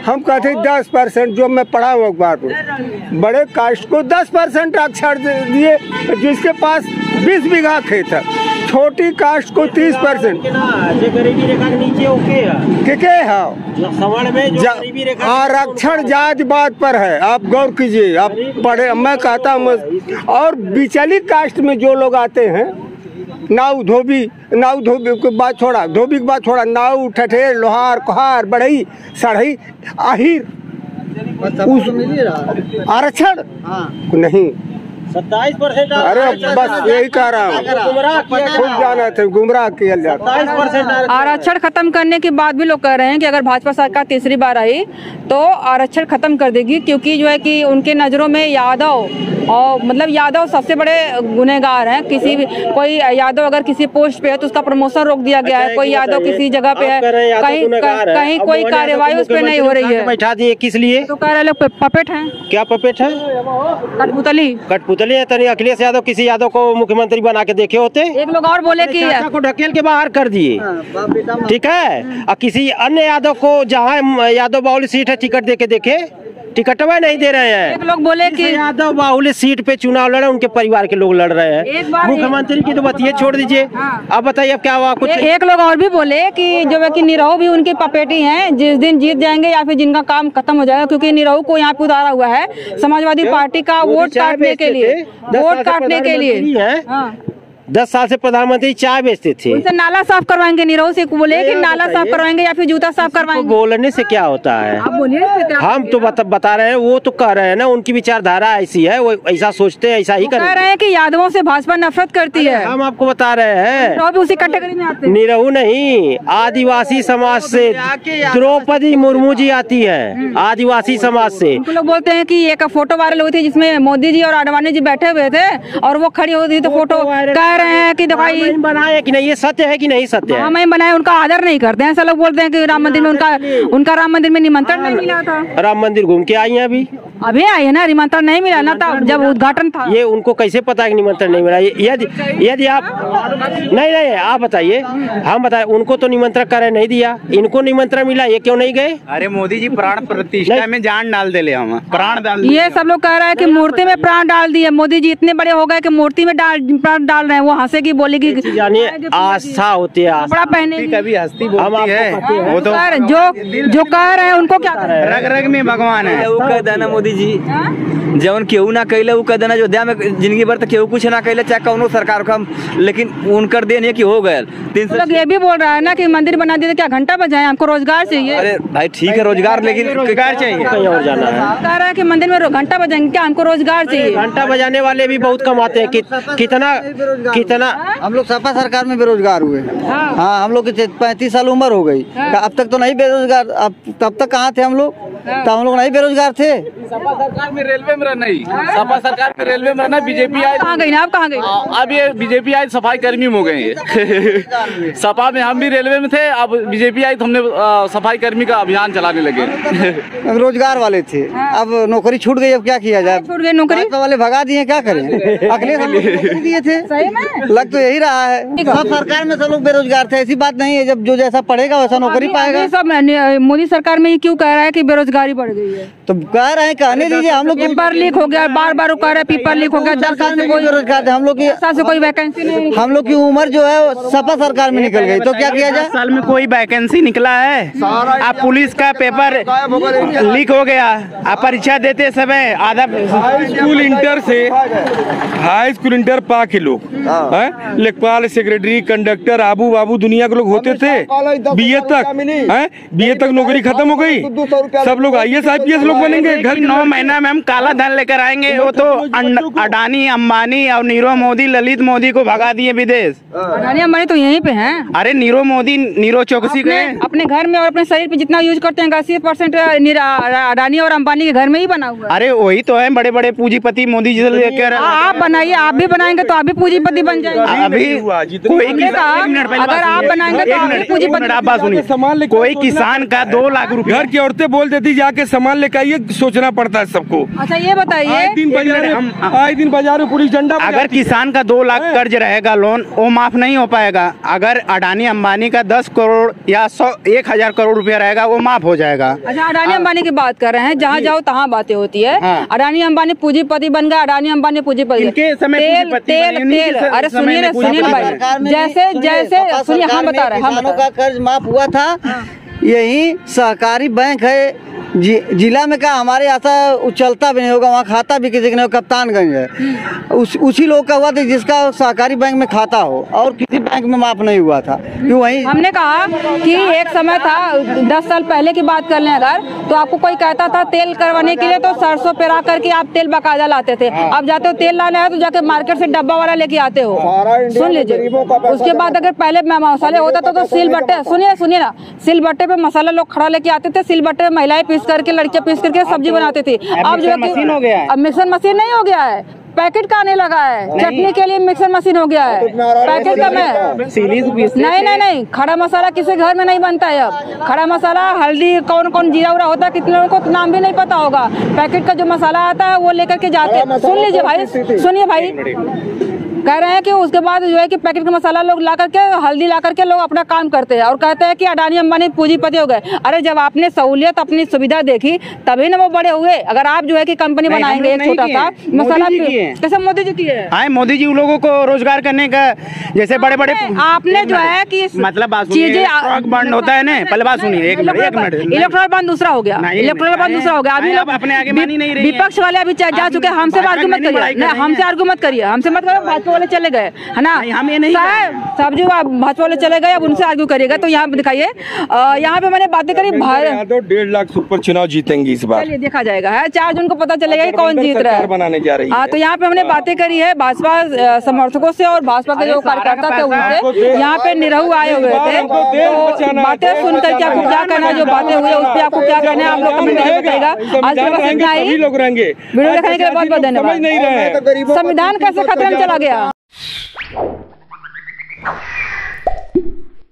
हम कहते 10%, जो मैं पढ़ा हूँ अखबार पर, बड़े कास्ट को 10% अक्षर दिए जिसके पास 20 बीघा खेत है, छोटी कास्ट को 30%। गरीबी रेखा के नीचे के है आरक्षण जात बात पर है, आप गौर कीजिए, आप पढ़े। मैं कहता हूँ, और बिचली कास्ट में जो लोग आते हैं, नाव धोबी की बात छोड़ा, धोबी की बात छोड़ा, नाव ठठेर लोहार कुहार बढ़ई सढ़ई आहिर, आरक्षण नहीं 27%। अरे बस यही कह रहा हूँ, खुद जाना थे, गुमराह किया जाता। 27% आरक्षण खत्म करने के बाद भी लोग कह रहे हैं कि अगर भाजपा सरकार तीसरी बार आई तो आरक्षण खत्म कर देगी, क्योंकि जो है कि उनके नज़रों में यादव, और मतलब यादव सबसे बड़े गुनहगार हैं। किसी भी कोई यादव अगर किसी पोस्ट पे है तो उसका प्रमोशन रोक दिया गया है, कोई यादव किसी जगह पे है, कहीं कोई कार्यवाही उस पर नहीं हो रही है, बैठा दिए किस लिए? तो कह रहे लोग पपेट हैं। क्या पपेट है? कठपुतली है। तनी अखिलेश यादव किसी यादव को मुख्यमंत्री बना के देखे होते? एक लोग और बोले कि को ढकेल के बाहर कर दिए, ठीक है, और किसी अन्य यादव को जहाँ यादव बाहुल्य सीट है टिकट दे के देखे, टिकटवा नहीं दे रहे हैं। एक लोग बोले कि यादव बाहुल्य सीट पे चुनाव लड़े, उनके परिवार के लोग लड़ रहे हैं। मुख्यमंत्री की तो बात ये छोड़ दीजिए, अब बताइए अब क्या हुआ कुछ? एक लोग और भी बोले कि जो है कि निरहू भी उनकी पपेटी हैं, जिस दिन जीत जाएंगे या फिर जिनका काम खत्म हो जाएगा, क्योंकि निरहू को यहाँ पे उतारा हुआ है समाजवादी पार्टी का वोट काटने के लिए, वोट काटने के लिए। 10 साल से प्रधानमंत्री चाय बेचते थे। उनसे नाला साफ करवाएंगे, नीरव से बोले कि नाला साफ करवाएंगे या फिर जूता साफ करवाएंगे। बोलने से क्या होता है, आप बोलिए। हम तो बता रहे हैं, वो तो कह रहे हैं ना, उनकी विचारधारा ऐसी है, वो ऐसा सोचते हैं, ऐसा ही कह रहे हैं कि यादवों से भाजपा नफरत करती है। हम आपको बता रहे हैं, तो भी उसी कैटेगरी में आते हैं। निरहू नहीं, आदिवासी समाज से द्रौपदी मुर्मू जी आती है, आदिवासी समाज से। लोग बोलते हैं कि एक फोटो वायरल हुई थी जिसमें मोदी जी और आडवाणी जी बैठे हुए थे और वो खड़ी होती थी, तो फोटो कह रहे हैं कि भाई बनाए कि नहीं, ये सत्य है कि नहीं सत्य है? हमें बनाए, उनका आदर नहीं करते हैं। ऐसा लोग बोलते हैं कि राम मंदिर में उनका राम मंदिर में निमंत्रण नहीं मिला था। राम मंदिर घूम के आई है, अभी आई है ना, निमंत्रण नहीं मिला ना था जब उद्घाटन था। ये उनको कैसे पता है कि निमंत्रण नहीं मिला? यदि आप नहीं आप बताइए, हम बताए, उनको तो निमंत्रण करे नहीं दिया, इनको निमंत्रण मिला, ये क्यों नहीं गए? अरे मोदी जी प्राण प्रतिष्ठा में जान डाल दे, हम प्राण डाल। ये सब लोग कह रहे हैं कि मूर्ति में प्राण डाल दिए, मोदी जी इतने बड़े हो गए कि मूर्ति में प्राण डाल रहे हैं। वो हंसेगी, बोलेगी, जानिए आस्था होती है, कपड़ा पहने कभी हस्ती बोलती है, वो तो जो कह रहे हैं उनको क्या रग रग में भगवान है। वो कह देना मोदी जी जवन केहू ना कैले, वो कह देना अयोध्या में जिंदगी भर तक केहू कुछ ना कैले, चाहे कौनो सरकार का, लेकिन उनकर देन है कि हो गए। लोग ये भी बोल रहा है ना कि मंदिर बना दिए, क्या घंटा बजाए, हमको रोजगार चाहिए। अरे भाई ठीक है रोजगार, लेकिन रोजगार चाहिए, कहीं और जाना है। कह रहा है कि मंदिर में घंटा बजाएंगे, क्या हमको रोजगार चाहिए। घंटा बजाने वाले भी बहुत कमाते हैं, कितना हम लोग सपा सरकार में बेरोजगार हुए। हाँ हम लोग की 35 साल उम्र हो गई, अब तक तो नहीं बेरोजगार, अब तब तक कहाँ थे हम लोग? तो हम लोग नहीं बेरोजगार थे। सपा सरकार में रेलवे में रहना ही, सपा सरकार में रेलवे में रहना, बीजेपी आई कहाँ गई ना, आप कहाँ गई? अब ये बीजेपी आई सफाई कर्मी हो गए ये। सपा में हम भी रेलवे में थे, अब बीजेपी आई तो हमने सफाई कर्मी का अभियान चलाने लगे। रोजगार वाले थे, अब नौकरी छूट गई, अब क्या किया जाए? छूट गई नौकरी वाले भगा दिए, क्या करें? अगले दिए थे, लग तो यही रहा है। सब सरकार में सब लोग बेरोजगार थे, ऐसी बात नहीं है, जब जो जैसा पढ़ेगा वैसा नौकरी पाएगा। सब मोदी सरकार में क्यों कह रहा है कि बेरोजगारी बढ़ गई है? तो कह रहे हैं, कहने दीजिए। हम लोग पेपर लीक हो गया, बार कह रहे हैं पेपर लीक हो गया, 10 साल से कोई बेरोजगार थे, हम लोग की कोई वैकेंसी नहीं। हम लोग की उम्र जो है सपा सरकार में निकल गई, तो क्या किया जाए? साल में कोई वैकेंसी निकला है? आप पुलिस का पेपर लीक हो गया, आप परीक्षा देते समय आधा स्कूल इंटर से हाई स्कूल इंटर पा के लोग लेखपाल, सेक्रेटरी, कंडक्टर, आबू बाबू दुनिया के लोग होते थे। बीए तक नौकरी खत्म हो गई, सब लोग IAS IPS लोग बनेंगे। घर 9 महीना में हम काला धन लेकर आएंगे। वो तो अडानी, अंबानी और नीरव मोदी, ललित मोदी को भगा दिए विदेश। अडानी अंबानी तो यहीं पे हैं। अरे नीरव मोदी, नीरव चौकसी गए अपने घर में और अपने शरीर पे जितना यूज करते हैं 80% अडानी और अंबानी के घर में ही बना हुआ है। अरे वही तो है बड़े बड़े पूंजीपति मोदी जी से लेकर। आप बनाइए, आप भी बनाएंगे तो आप भी पूंजीपति बन जाएंगे। अभी कोई अगर आप बनाएंगे तो आप भी पूंजीपति। आप बात सुनिए, कोई किसान का 2 लाख रुपए, घर की औरतें बोल देती जाके सामान लेकर आइए, सोचना पड़ता है सबको। अच्छा ये बताइए, आए दिन बाजार में पुलिस डंडा, अगर किसान का 2 लाख कर्ज रहेगा लोन, वो माफ नहीं हो पाएगा। अगर अडानी अंबानी का 10 करोड़ या 1,000 करोड़ रुपया रहेगा, वो माफ हो जाएगा। अच्छा अडानी अंबानी की बात कर रहे हैं, जहाँ जाओ तहाँ बातें होती है। अडानी अंबानी पूंजीपति बन गया, अडानी अंबानी पूंजीपति। तेल, अरे सुनिए ना भाई, जैसे सुनिए, हम बता रहे हैं, किसानों का कर्ज माफ हुआ था। यही सहकारी बैंक है जिला में, का हमारे ऐसा उछलता भी नहीं होगा, वहाँ खाता भी किसी का नहीं हो, कप्तानगंज है। उसी लोग का हुआ था जिसका सहकारी बैंक में खाता हो, और किसी बैंक में माफ नहीं हुआ था। वही हमने कहा कि एक समय था, 10 साल पहले की बात कर लें अगर, तो आपको कोई कहता था तेल करवाने के लिए तो सरसों पेरा करके आप तेल बकायदा लाते थे। अब जाते हो तेल लाना है तो जाके मार्केट से डब्बा वाला लेके आते हो। सुन लीजिए, उसके बाद अगर पहले मसाले होता था तो सिलबट्टे, सुनिए ना, सिलबट्टे पे मसाला लोग खड़ा लेके आते थे, सिलबट्टे पे महिलाएं पीस करके, लड़कियां पीस करके सब्जी बनाते थे। अब जो मशीन हो गया है, अब मिक्सर मशीन नहीं हो गया है, पैकेट का आने लगा है। चटनी के लिए मिक्सर मशीन हो गया है, पैकेट का नहीं, खड़ा मसाला किसी घर में नहीं बनता है। अब खड़ा मसाला, हल्दी, कौन जीरा उरा होता है, कितने लोगों को नाम भी नहीं पता होगा। पैकेट का जो मसाला आता है वो लेकर के जाते हैं। सुन लीजिए भाई, सुनिए भाई, कह रहे हैं कि उसके बाद जो है कि पैकेट का मसाला लोग ला करके, हल्दी ला करके लोग अपना काम करते हैं और कहते हैं कि अडानी अंबानी पूंजीपति हो गए। अरे जब आपने सहूलियत, अपनी सुविधा देखी तभी ना वो बड़े हुए। अगर आप जो है कि कंपनी बनाएंगे एक छोटा सा मसाला, कैसे मोदी जी किए हैं? मोदी जी उन लोगों को रोजगार करने का, जैसे बड़े बड़े आपने जो है कि मतलब चीजें बंद होता है ना। पहले बात सुनिए, एक मिनट, इलेक्ट्रॉल बंद दूसरा हो गया, इलेक्ट्रॉल बंद दूसरा हो गया। अभी अपने आगे मानी नहीं रही, विपक्ष वाले अभी जा चुके, हमसे आर्गू मत करिए, हमसे आर्गू मत करिए, हमसे मत करो, भाजपा वाले चले गए, है ना? हम ये नहीं साहब जी, भाजपा वाले चले गए, अब उनसे आर्ग्यू करिएगा। तो यहाँ पे दिखाइए, यहाँ पे मैंने बातें करी, 1.5 लाख सुपर चुनाव जीतेंगी इस बार। चलिए देखा जाएगा, है 4 जून को पता चलेगा कि कौन जीत रहा है, बनाने जा रही है। तो यहाँ पे हमने बातें करी है भाजपा समर्थकों से और भाजपा के जो कार्यकर्ता थे उनसे। यहाँ पे निरहू आए हुए थे, तो बातें सुनकर के आपको क्या कहना, जो बातें हुई उस पर आपको क्या कहना है, आप लोग कमेंट में बताइएगा। आज के बस इतना ही, वीडियो देखने के लिए बहुत बहुत धन्यवाद। संविधान कैसे खतरे में चला गया?